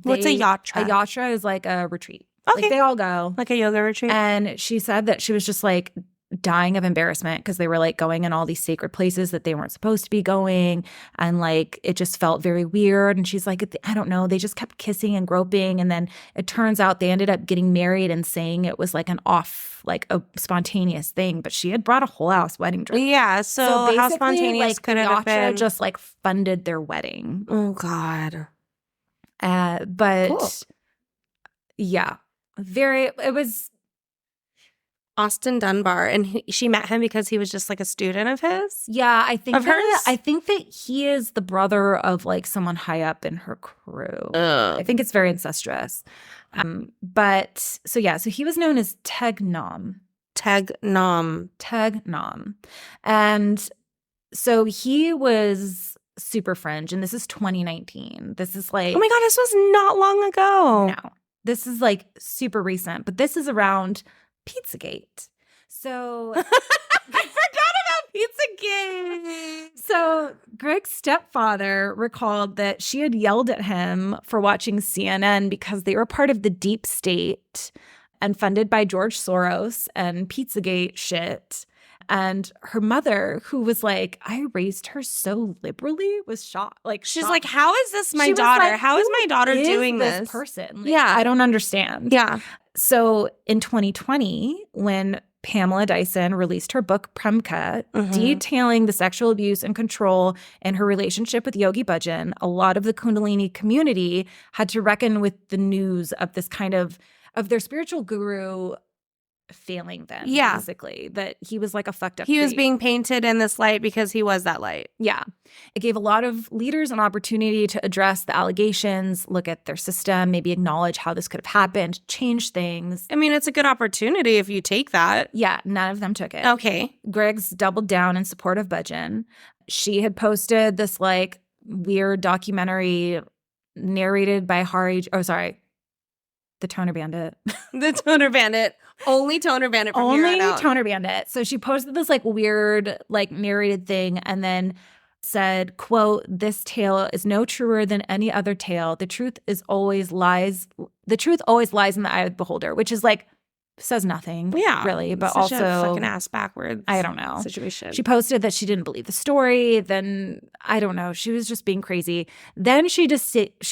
what's a yatra? A yatra is like a retreat. Okay. Like they all go. Like a yoga retreat? And she said that she was just like dying of embarrassment because they were like going in all these sacred places that they weren't supposed to be going. And like it just felt very weird. And she's like, I don't know. They just kept kissing and groping. And then it turns out they ended up getting married and saying it was like like a spontaneous thing. But she had brought a whole house wedding dress. Yeah. So how spontaneous like, could it have been? Just like funded their wedding. Oh, God. But cool. Yeah, it was Austin Dunbar, and she met him because he was just like a student of his? Yeah, I think of hers? I think that he is the brother of like someone high up in her crew. I think it's very incestuous. But so he was known as Teg Nom. Teg Nom. And so he was super fringe, and this is 2019. This is like, oh my God, this was not long ago. No, this is like super recent, but this is around Pizzagate. So I forgot about Pizzagate. So Griggs' stepfather recalled that she had yelled at him for watching CNN because they were part of the deep state and funded by George Soros and Pizzagate shit. And her mother, who was like, I raised her so liberally, was shocked. Like, she's like, how is this my daughter? Like, how is my daughter doing this person? Like, yeah. I don't understand. Yeah. So in 2020, when Pamela Dyson released her book Premka, detailing the sexual abuse and control in her relationship with Yogi Bhajan, a lot of the Kundalini community had to reckon with the news of this kind of their spiritual guru failing them, basically, that he was like a fucked up He was creep. being painted in this light because he was that light. Yeah. It gave a lot of leaders an opportunity to address the allegations, look at their system, maybe acknowledge how this could have happened, change things. I mean, it's a good opportunity if you take that. Yeah, none of them took it. Okay. Griggs doubled down in support of Bhajan. She had posted this like weird documentary narrated by the Toner Bandit. The Toner Bandit. Only Toner Bandit from here on out. Toner Bandit. So she posted this like weird like narrated thing and then said, quote, "This tale is no truer than any other tale. The truth always lies in the eye of the beholder," which is like says nothing. Yeah. Really. But such also a fucking ass backwards. I don't know. Situation. She posted that she didn't believe the story. Then I don't know. She was just being crazy. Then she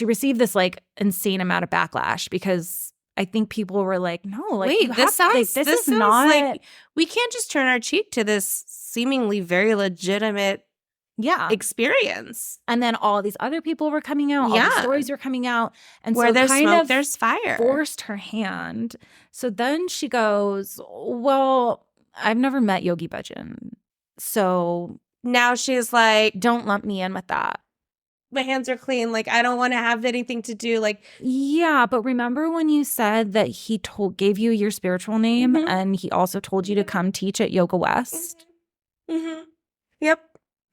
received this like insane amount of backlash because I think people were like, no, like, wait, this is not like, we can't just turn our cheek to this seemingly very legitimate experience. And then all these other people were coming out. All the stories were coming out. And where so there's kind smoke, of there's fire. Forced her hand. So then she goes, well, I've never met Yogi Bhajan. So now she's like, don't lump me in with that. My hands are clean. Like, I don't want to have anything to do. Like, yeah, but remember when you said that he gave you your spiritual name and he also told you to come teach at Yoga West? Mm-hmm. Yep.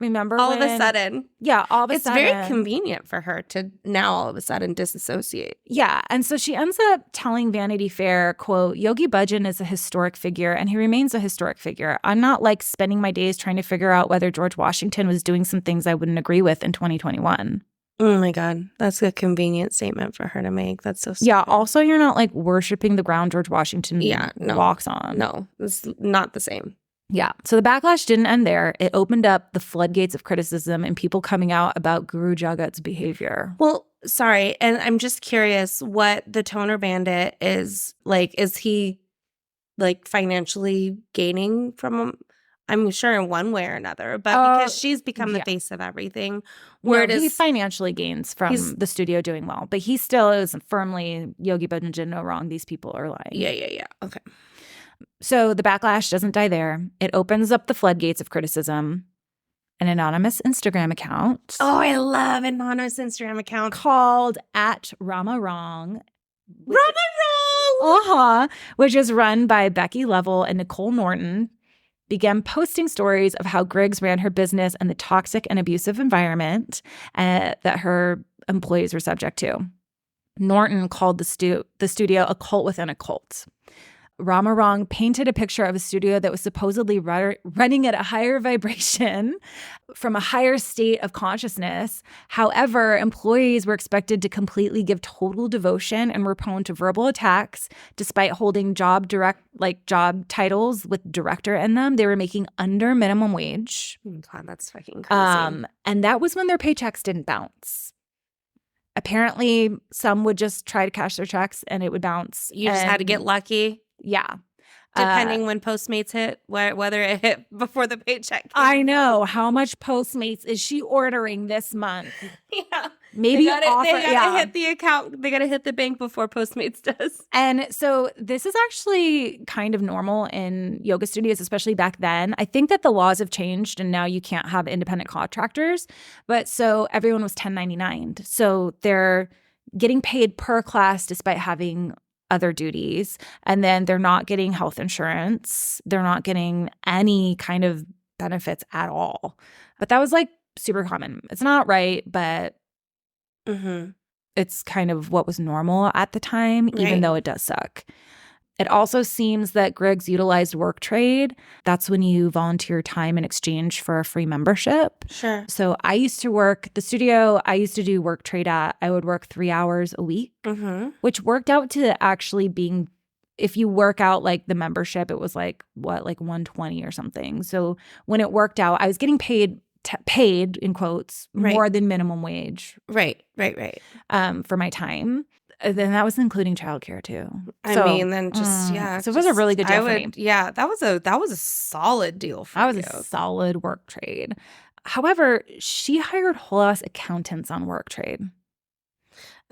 Remember all of a when- sudden. Yeah, all of a It's sudden. very convenient for her to now all of a sudden disassociate. Yeah. And so she ends up telling Vanity Fair, quote, Yogi Bhajan is a historic figure and he remains a historic figure. I'm not like spending my days trying to figure out whether George Washington was doing some things I wouldn't agree with in 2021. Oh my God. That's a convenient statement for her to make. That's so stupid. Yeah. Also, you're not like worshiping the ground George Washington walks on. No, it's not the same. Yeah. So the backlash didn't end there. It opened up the floodgates of criticism and people coming out about Guru Jagat's behavior. Well, sorry. And I'm just curious what the toner bandit is like. Is he like financially gaining from him? I'm sure in one way or another, but because she's become the face of everything. He financially gains from the studio doing well, but he still is firmly Yogi Bhajan did no wrong. These people are lying. Yeah. Okay. So the backlash doesn't die there. It opens up the floodgates of criticism. An anonymous Instagram account. Oh, I love anonymous Instagram account called @RamaWrong. Rama Wrong! Which is run by Becky Lovell and Nicole Norton, began posting stories of how Griggs ran her business and the toxic and abusive environment that her employees were subject to. Norton called the studio a cult within a cult. Rama Wrong painted a picture of a studio that was supposedly running at a higher vibration from a higher state of consciousness. However, employees were expected to completely give total devotion and were prone to verbal attacks. Despite holding job titles with director in them, they were making under minimum wage. Oh God, that's fucking crazy. And that was when their paychecks didn't bounce. Apparently, some would just try to cash their checks and it would bounce. You just had to get lucky. Yeah. Depending when Postmates hit, whether it hit before the paycheck came. I know. How much Postmates is she ordering this month? Yeah. Maybe they gotta hit the account. They gotta hit the bank before Postmates does. And so this is actually kind of normal in yoga studios, especially back then. I think that the laws have changed and now you can't have independent contractors. But so everyone was 1099'd. So they're getting paid per class despite having other duties, and then they're not getting health insurance. They're not getting any kind of benefits at all. But that was like super common. It's not right, but it's kind of what was normal at the time, even though it does suck. It also seems that Griggs utilized work trade. That's when you volunteer time in exchange for a free membership. Sure. So I used to work the studio. I used to do work trade at. I would work 3 hours a week, which worked out to actually being, if you work out like the membership, it was like what, like $120 or something. So when it worked out, I was getting paid in quotes more than minimum wage. Right. For my time. Then that was including childcare too. So it was a really good deal for me. Yeah, that was a solid deal for you. That was a solid work trade. However, she hired whole ass accountants on work trade.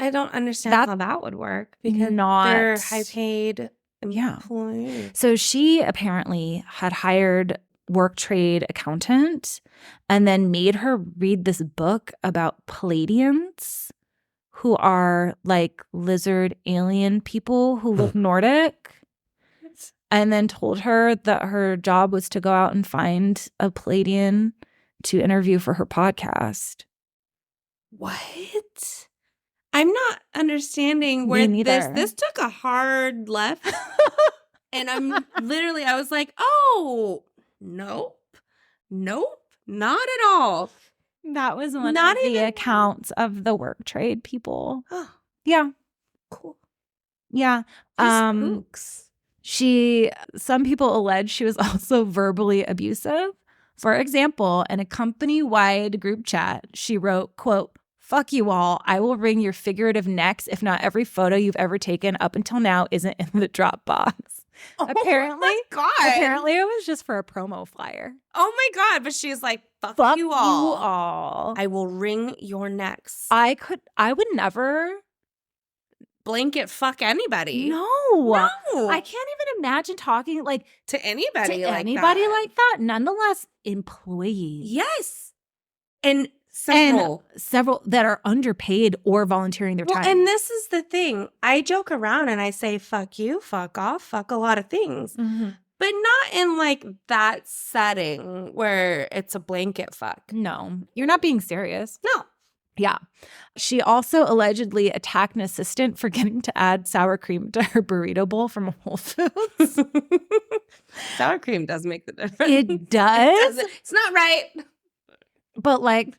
I don't understand how that would work because they're high paid employees. So she apparently had hired work trade accountant and then made her read this book about Palladians, who are like lizard alien people who look Nordic, and then told her that her job was to go out and find a Palladian to interview for her podcast. What? I'm not understanding where this took a hard left. And I was like, oh, nope, not at all. That was one of the accounts of the work trade people. Oh, yeah. Cool. Yeah. Some people allege she was also verbally abusive. For example, in a company-wide group chat, she wrote, quote, "Fuck you all. I will wring your figurative necks if not every photo you've ever taken up until now isn't in the Dropbox." Apparently it was just for a promo flyer. Oh my God. But she's like, fuck you all. I will wring your necks. I would never blanket fuck anybody. No. I can't even imagine talking like to anybody like that. Nonetheless, employees. Yes. And several that are underpaid or volunteering their time. And this is the thing. I joke around and I say, fuck you, fuck off, fuck a lot of things. But not in like that setting where it's a blanket fuck. No, you're not being serious. No. Yeah. She also allegedly attacked an assistant for getting to add sour cream to her burrito bowl from Whole Foods. Sour cream does make the difference. It does? It's not right. But like,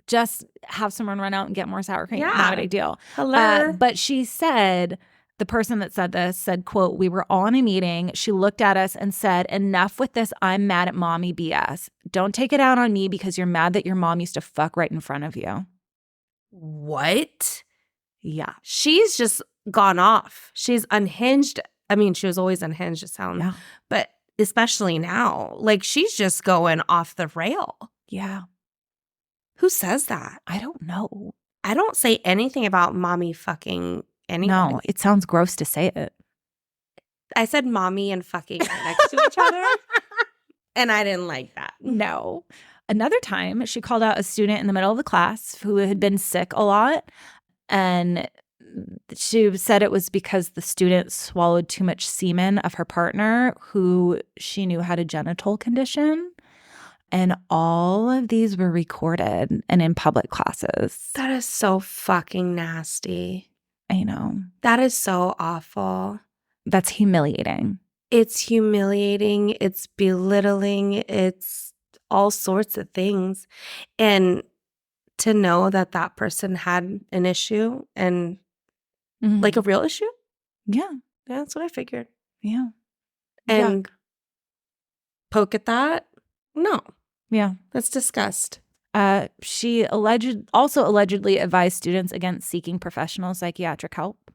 just have someone run out and get more sour cream. Yeah. Not a big deal. Hello. But she said, the person that said this said, quote, "We were all in a meeting. She looked at us and said, 'Enough with this I'm mad at mommy BS. Don't take it out on me because you're mad that your mom used to fuck right in front of you.'" What? Yeah. She's just gone off. She's unhinged. I mean, she was always unhinged, it sounds. Yeah. But especially now, like she's just going off the rail. Yeah. Who says that? I don't know. I don't say anything about mommy fucking anybody. No, it sounds gross to say it. I said mommy and fucking right next to each other. And I didn't like that. No. Another time, she called out a student in the middle of the class who had been sick a lot. And she said it was because the student swallowed too much semen of her partner, who she knew had a genital condition. And all of these were recorded and in public classes. That is so fucking nasty. I know. That is so awful. That's humiliating. It's humiliating. It's belittling. It's all sorts of things. And to know that that person had an issue and like a real issue. Yeah. Yeah, that's what I figured. Yeah. And poke at that? No. Yeah. That's disgust. She also allegedly advised students against seeking professional psychiatric help.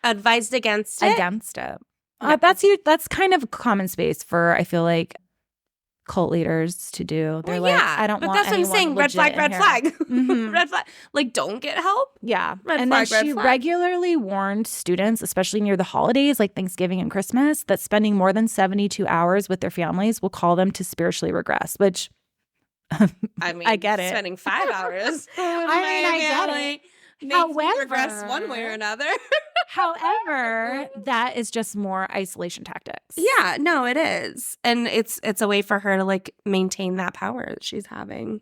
Advised against it? Against it. Yeah. That's kind of a common space for, I feel like, cult leaders to do. They're like, I don't want But that's what I'm saying. Red flag, red flag. Mm-hmm. Red flag. Like, don't get help. Yeah. Red and flag, then she red flag. regularly warned students, especially near the holidays like Thanksgiving and Christmas, that spending more than 72 hours with their families will call them to spiritually regress, which I mean, I get it. Spending 5 hours. I get it. However, regress one way or another. However, that is just more isolation tactics. Yeah, no, it is. And it's a way for her to like maintain that power that she's having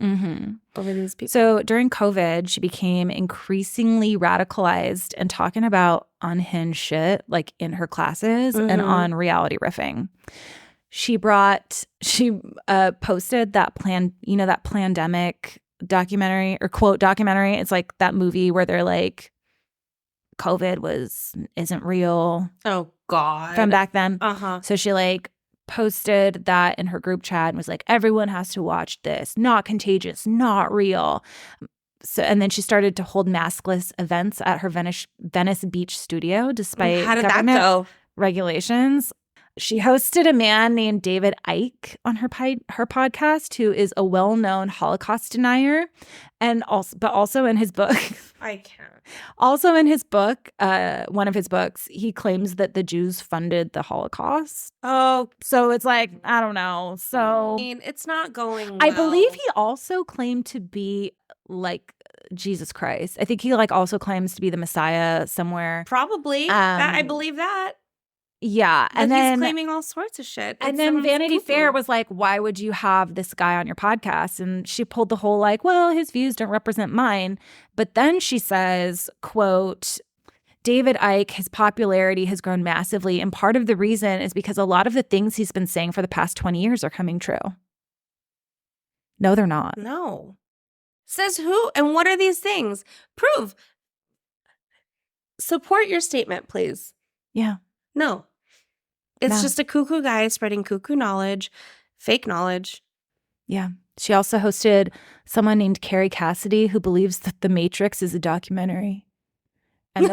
over these people. So during COVID, she became increasingly radicalized and talking about unhinged shit like in her classes and on reality riffing. She posted that that Plandemic documentary or quote documentary. It's like that movie where they're like, COVID isn't real. Oh God. From back then. Uh-huh. So she like posted that in her group chat and was like, everyone has to watch this. Not contagious, not real. So and then she started to hold maskless events at her Venice Beach studio despite How did that government go? regulations. She hosted a man named David Icke on her podcast, who is a well-known Holocaust denier, and also in his book, I can't. Also in his book, one of his books, he claims that the Jews funded the Holocaust. Oh, So it's like, I don't know. So I mean, it's not going well. I believe he also claimed to be like Jesus Christ. I think he like also claims to be the Messiah somewhere. Probably. I believe that. Yeah. But And then he's claiming all sorts of shit. And then Vanity Fair was like, why would you have this guy on your podcast? And she pulled the whole like, well, his views don't represent mine. But then she says, quote, David Icke, his popularity has grown massively. And part of the reason is because a lot of the things he's been saying for the past 20 years are coming true. No, they're not. No. Says who? And what are these things? Prove. Support your statement, please. Yeah. No. It's No. just a cuckoo guy spreading cuckoo knowledge, fake knowledge. Yeah. She also hosted someone named Carrie Cassidy who believes that The Matrix is a documentary. And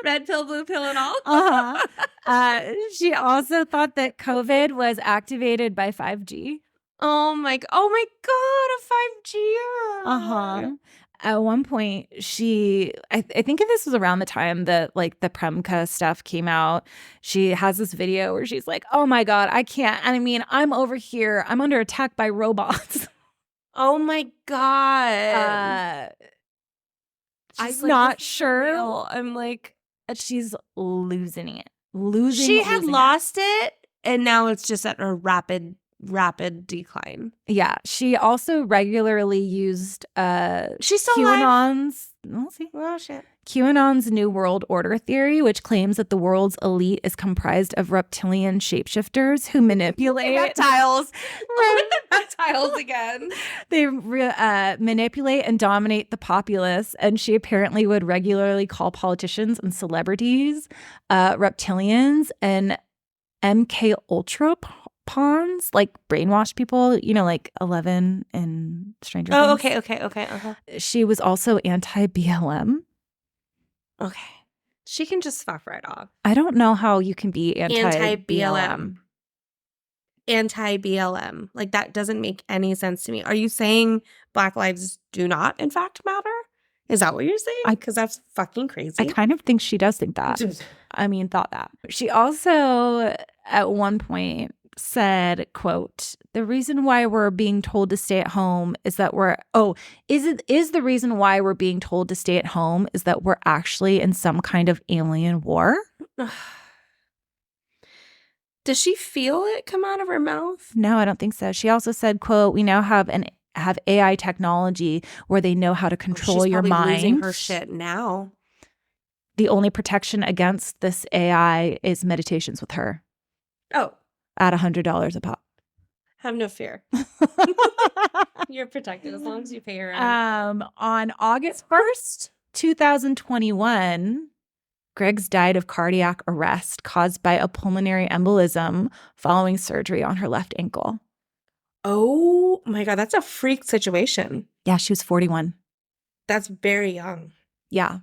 Red pill, blue pill, and all. She also thought that COVID was activated by 5G. Oh my god, a 5G. At one point, I think this was around the time that like the Premka stuff came out. She has this video where she's like, oh my God, I can't. I mean, I'm over here. I'm under attack by robots. Oh my god. I'm like, not this is sure. real. I'm like, She's losing it. she had losing lost it, and now it's just at a rapid decline. Yeah. She also regularly used She's still alive. QAnon's. We'll see. Oh shit. QAnon's New World Order theory, which claims that the world's elite is comprised of reptilian shapeshifters who manipulate reptiles. With the reptiles again. They manipulate and dominate the populace, and she apparently would regularly call politicians and celebrities reptilians and MK Ultra pawns, like brainwash people, like 11 in Stranger Things. Okay. She was also anti-BLM. Okay. She can just fuck right off. I don't know how you can be anti-BLM. Anti-BLM. Like, that doesn't make any sense to me. Are you saying Black lives do not, in fact, matter? Is that what you're saying? Because that's fucking crazy. I kind of think she does think that. Thought that. She also, at one point, said, quote, the reason why we're being told to stay at home is that is the reason why we're being told to stay at home is that we're actually in some kind of alien war? Does she feel it come out of her mouth? No, I don't think so. She also said, quote, we now have AI technology where they know how to control your mind. She's losing her shit now. The only protection against this AI is meditations with her. Oh. At $100 a pop. Have no fear. You're protected as long as you pay your rent. On August 1st, 2021, Griggs died of cardiac arrest caused by a pulmonary embolism following surgery on her left ankle. Oh my God, that's a freak situation. Yeah, she was 41. That's very young. Yeah.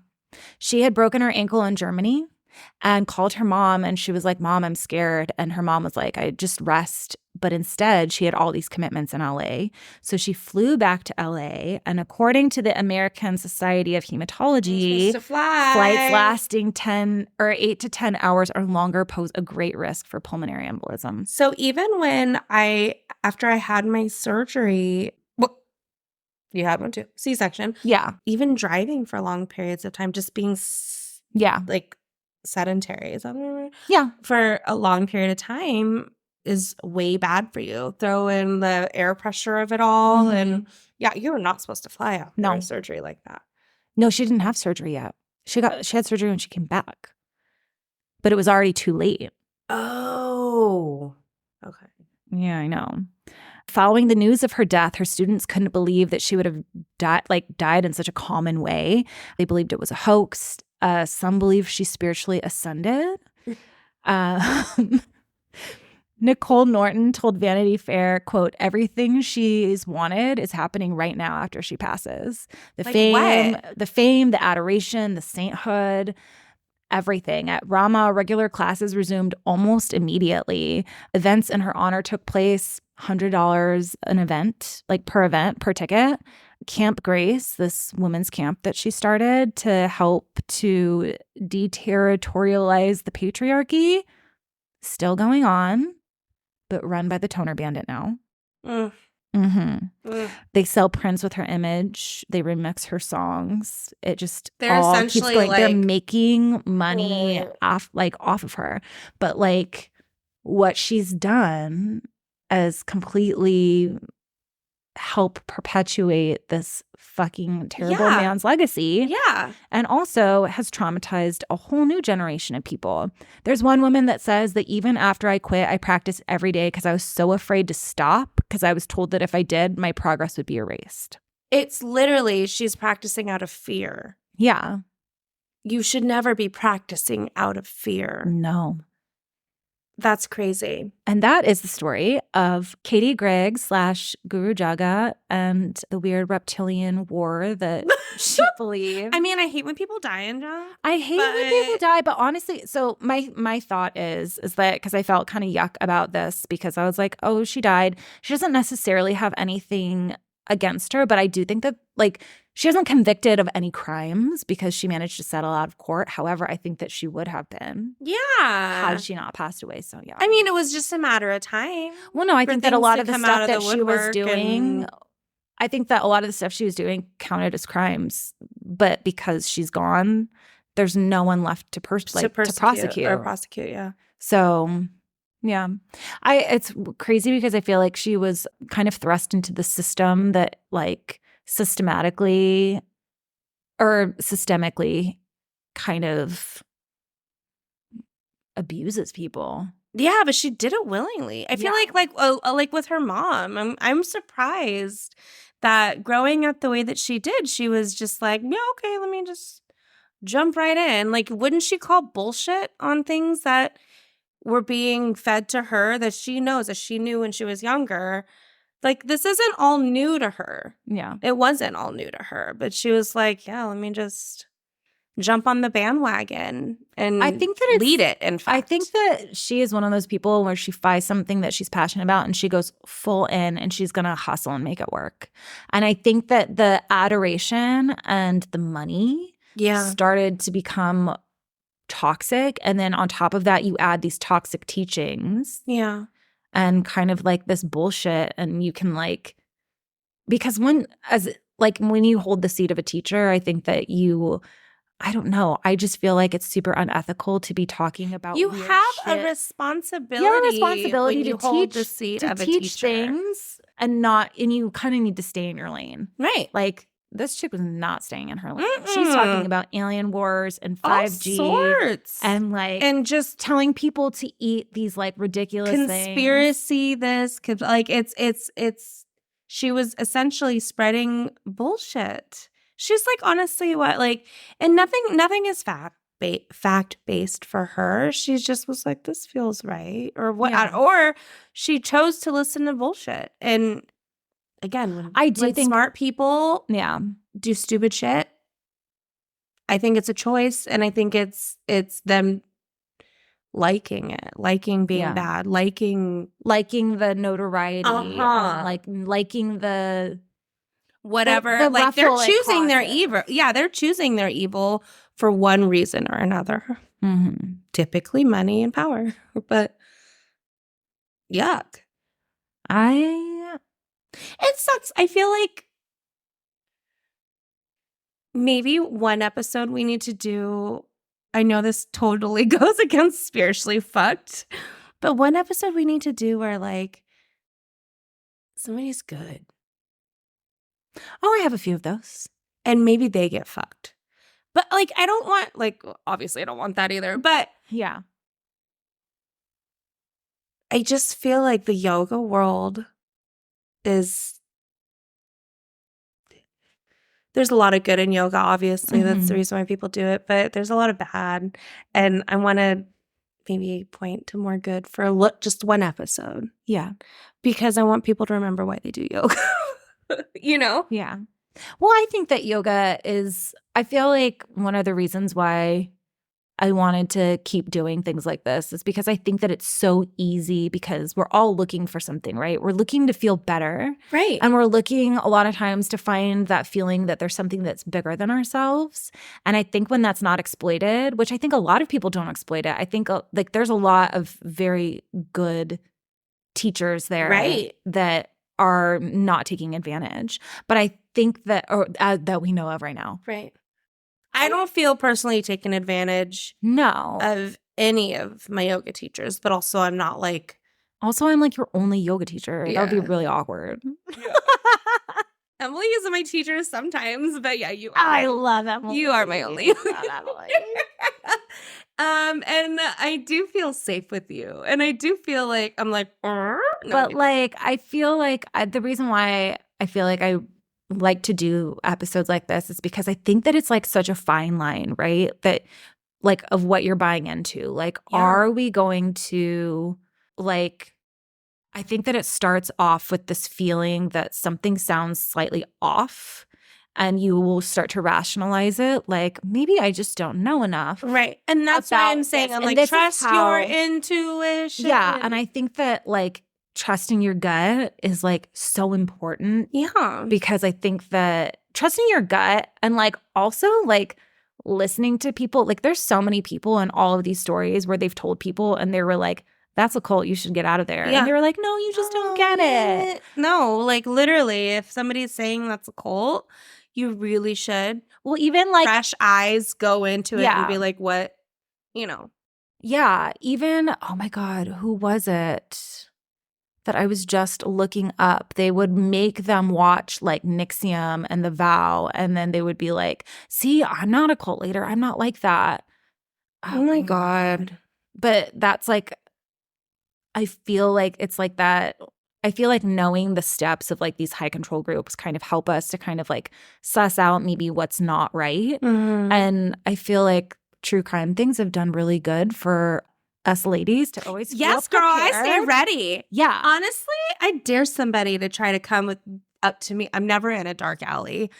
She had broken her ankle in Germany and called her mom, and she was like, Mom, I'm scared. And her mom was like, I just rest. But instead, she had all these commitments in LA. So she flew back to LA. And according to the American Society of Hematology, flights lasting 8 to 10 hours or longer pose a great risk for pulmonary embolism. So even after I had my surgery, you had one too, C-section. Yeah. Even driving for long periods of time, just being like sedentary, is that what I mean? Yeah. For a long period of time is way bad for you. Throw in the air pressure of it all. Mm-hmm. And yeah, you were not supposed to fly after a surgery like that. No, she didn't have surgery yet. She had surgery when she came back. But it was already too late. Oh. Okay. Yeah, I know. Following the news of her death, her students couldn't believe that she would have died in such a common way. They believed it was a hoax. Some believe she spiritually ascended. Nicole Norton told Vanity Fair, quote, everything she's wanted is happening right now after she passes. The fame, the adoration, the sainthood, everything. At Rama, regular classes resumed almost immediately. Events in her honor took place, $100 an event, per ticket. Camp Grace, this women's camp that she started to help to deterritorialize the patriarchy, still going on, but run by the Toner Bandit now. They sell prints with her image. They remix her songs. It just all keeps going. They're making money off of her. But what she's done is completely help perpetuate this fucking terrible man's legacy. Yeah. And also has traumatized a whole new generation of people. There's one woman that says that even after I quit, I practiced every day because I was so afraid to stop because I was told that if I did, my progress would be erased. It's literally she's practicing out of fear. Yeah. You should never be practicing out of fear. No. That's crazy. And that is the story of Katie Griggs / Guru Jagat and the weird reptilian war that she believed. I mean, I hate when people die, John. I hate when people die, but honestly, so my thought is that because I felt kind of yuck about this because I was like, oh, she died. She doesn't necessarily have anything against her, but I do think that she wasn't convicted of any crimes because she managed to settle out of court. However, I think that she would have been. Yeah. Had she not passed away so young. I mean, it was just a matter of time. Well, no, I think that a lot of the stuff that she was doing, I think that a lot of the stuff she was doing counted as crimes, but because she's gone, there's no one left to prosecute. Or prosecute, yeah. So, yeah. It's crazy because I feel like she was kind of thrust into the system that like systemically kind of abuses people. Yeah, but she did it willingly. I feel like with her mom, I'm surprised that growing up the way that she did, she was just like, yeah, okay, let me just jump right in. Like, wouldn't she call bullshit on things that were being fed to her that she knows, that she knew when she was younger? Like, this isn't all new to her. Yeah. It wasn't all new to her, but she was like, yeah, let me just jump on the bandwagon and lead it, in fact. I think that she is one of those people where she finds something that she's passionate about and she goes full in and she's going to hustle and make it work. And I think that the adoration and the money started to become toxic. And then on top of that, you add these toxic teachings. Yeah. And kind of like this bullshit. And you can like, because when you hold the seat of a teacher, I think that I don't know. I just feel like it's super unethical to be talking about you weird have shit. a responsibility to hold the seat of a teach teacher. Things and you kind of need to stay in your lane. Right. Like this chick was not staying in her lane. She's talking about alien wars and 5G. All sorts. And just telling people to eat these like ridiculous conspiracy things. It's she was essentially spreading bullshit. She's like, honestly, what, like, and nothing is fact based for her. She just was like, this feels right, or what, or she chose to listen to bullshit. And again, when think smart people, do stupid shit, I think it's a choice, and I think it's them liking it, liking being bad, liking the notoriety, liking the. Whatever, like they're choosing their evil. Yeah, they're choosing their evil for one reason or another. Mm-hmm. Typically money and power. But yuck. It sucks. I feel like maybe one episode we need to do, I know this totally goes against spiritually fucked, but one episode we need to do where like somebody's good. Oh, I have a few of those. And maybe they get fucked. But, like, I don't want, like, obviously I don't want that either. But yeah, I just feel like the yoga world there's a lot of good in yoga, obviously. Mm-hmm. That's the reason why people do it. But there's a lot of bad. And I want to maybe point to more good for just one episode. Yeah. Because I want people to remember why they do yoga. You know? Yeah. Well, I think that yoga I feel like one of the reasons why I wanted to keep doing things like this is because I think that it's so easy because we're all looking for something, right? We're looking to feel better. Right. And we're looking a lot of times to find that feeling that there's something that's bigger than ourselves. And I think when that's not exploited, which I think a lot of people don't exploit it, I think like there's a lot of very good teachers there, right, that are not taking advantage. But I think that we know of right now. Right. I don't feel personally taken advantage of any of my yoga teachers, but also I'm not like... Also, I'm like your only yoga teacher. Yeah. That would be really awkward. Yeah. Emily is my teacher sometimes, but yeah, you are. I love Emily. You are my only. And I do feel safe with you. And I do feel like I'm like, no, but like, I feel like the reason why I feel like I like to do episodes like this is because I think that it's like such a fine line, right? That like of what you're buying into. Like, are we going to like, I think that it starts off with this feeling that something sounds slightly off. And you will start to rationalize it, like, maybe I just don't know enough. Right. And that's why I'm saying, I'm like, trust your intuition. Yeah. And I think that, like, trusting your gut is, like, so important. Yeah. Because I think that trusting your gut and, like, also, like, listening to people. Like, there's so many people in all of these stories where they've told people and they were like, that's a cult. You should get out of there. Yeah. And they were like, no, you just don't get it. No, like literally, if somebody's saying that's a cult, you really should. Well, even like, Fresh eyes go into it Yeah. and be like, what, you know. yeah, even, oh my God, who was it that I was just looking up? They would make them watch like Nixium and The Vow, and then they would be like, see, I'm not a cult leader. I'm not like that. Oh my God. But that's like, I feel like it's like that. I feel like knowing the steps of like these high control groups kind of help us to kind of like suss out maybe what's not right. Mhm. And I feel like true crime things have done really good for us ladies to always feel Yes, girl, I stay prepared. ready. Yeah. Honestly, I dare somebody to try to come up to me. I'm never in a dark alley,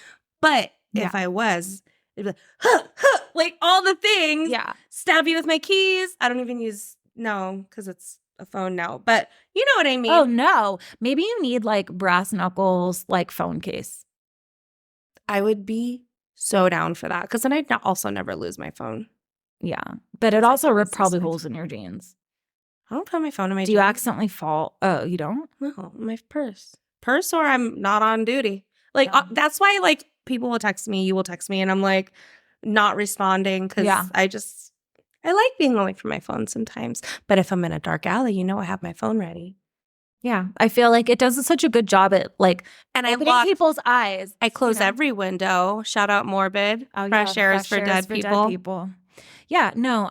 but if I was, it'd be like, huh, huh, like all the things. Yeah. Stab you with my keys. I don't even use, no, because it's a phone now, but you know what I mean. Oh, no. Maybe you need like brass knuckles, like phone case. I would be so down for that because then I'd also never lose my phone. Yeah. But it It's like also this is probably my holes in your jeans. I don't put my phone in my Do you jeans. accidentally fall? Oh, you don't? No, my purse. Purse or I'm not on duty. Like, Yeah. that's why, like, people will text me, you will text me, and I'm, like, not responding because Yeah. I like being away from my phone sometimes. But if I'm in a dark alley, you know I have my phone ready. Yeah. I feel like it does such a good job at like And opening people's eyes. I close you know? every window. Shout out Morbid. Oh, Fresh yeah, airs for dead people. Yeah, no,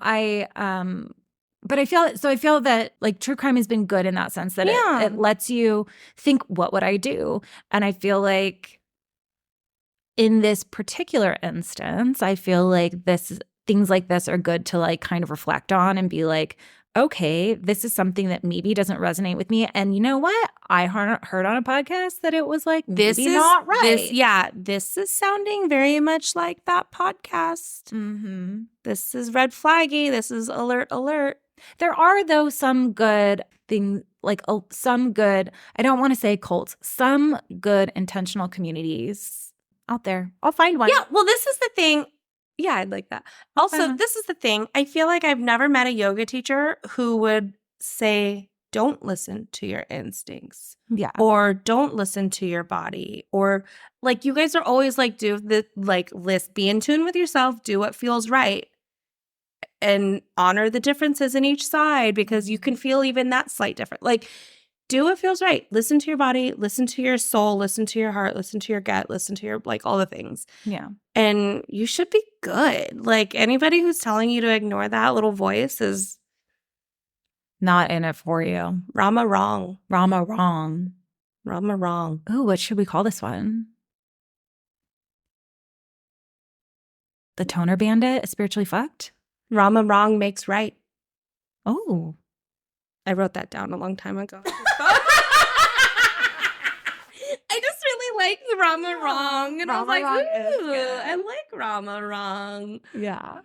but I feel that like true crime has been good in that sense that Yeah. it lets you think, what would I do? And I feel like in this particular instance, I feel like things like this are good to like kind of reflect on and be like, okay, this is something that maybe doesn't resonate with me. And you know what? I heard on a podcast that it was like, This maybe is not right. This is sounding very much like that podcast. Mm-hmm. This is red flaggy. This is alert. There are, though, some good things, like some good, I don't want to say cults, some good intentional communities out there. I'll find one. Yeah, well, this is the thing. Yeah, I'd like that. Also, this is the thing. I feel like I've never met a yoga teacher who would say, don't listen to your instincts. Yeah. Or don't listen to your body. Or like you guys are always like, do the like list, be in tune with yourself, do what feels right. And honor the differences in each side because you can feel even that slight difference. Like, do what feels right. Listen to your body, listen to your soul, listen to your heart, listen to your gut, listen to your, like, all the things. Yeah. And you should be good. Like, anybody who's telling you to ignore that little voice is not in it for you. Rama wrong. Rama wrong. Rama wrong. Ooh, what should we call this one? The Toner Bandit is spiritually fucked? Rama wrong makes right. Oh. I wrote that down a long time ago. I just really like Rama wrong. And Rama I was wrong like, is ooh, good. I like Rama wrong. Yeah.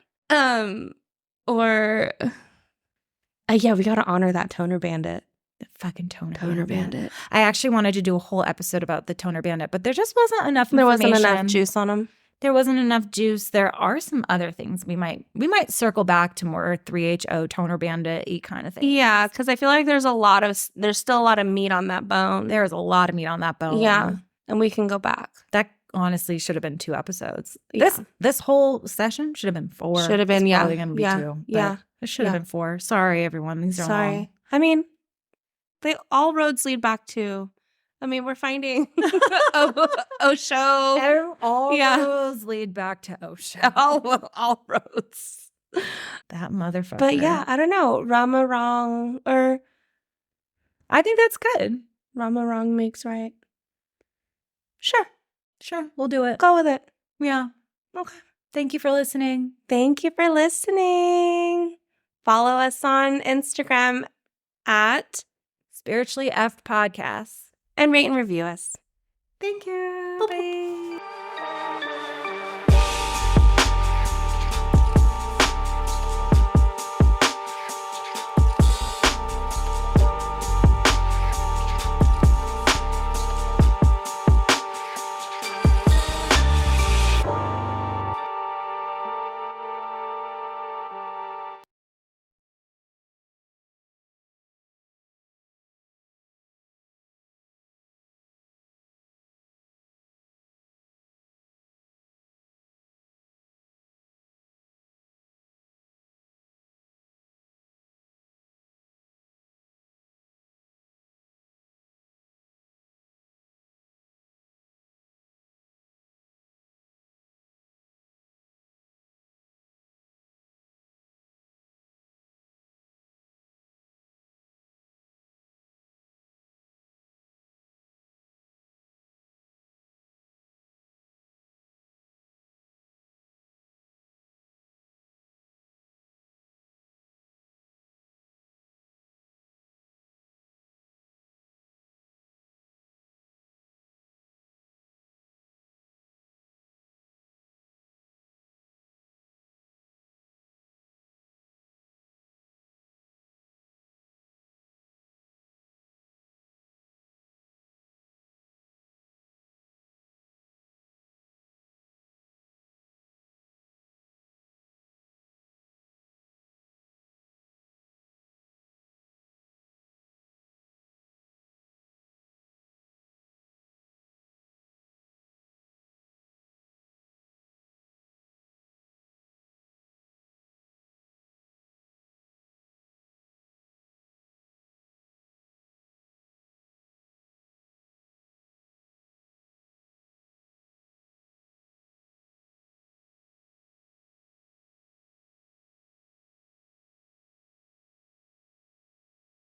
Or yeah, we got to honor that Toner Bandit. The fucking Toner Bandit. I actually wanted to do a whole episode about the Toner Bandit, but there just wasn't enough There information. wasn't enough juice on him. There wasn't enough juice. There are some other things we might circle back to more 3HO Toner Bandit-y kind of thing. Yeah, because I feel like there's still a lot of meat on that bone. There's a lot of meat on that bone. Yeah, and we can go back. That honestly should have been 2 episodes. Yeah. This whole session should have been 4. Should have been, it's yeah. probably going to be yeah. 2. Yeah. It should have been 4. Sorry, everyone. These are Sorry. long. I mean, all roads lead back to. I mean, we're finding Osho. All roads lead back to Osho. All roads. That motherfucker. But yeah, I don't know. Rama wrong or I think that's good. Rama wrong makes right. Sure. We'll do it. Go with it. Yeah. Okay. Thank you for listening. Thank you for listening. Follow us on Instagram at Spiritually Effed Podcast. and rate and review us. Thank you. Bye.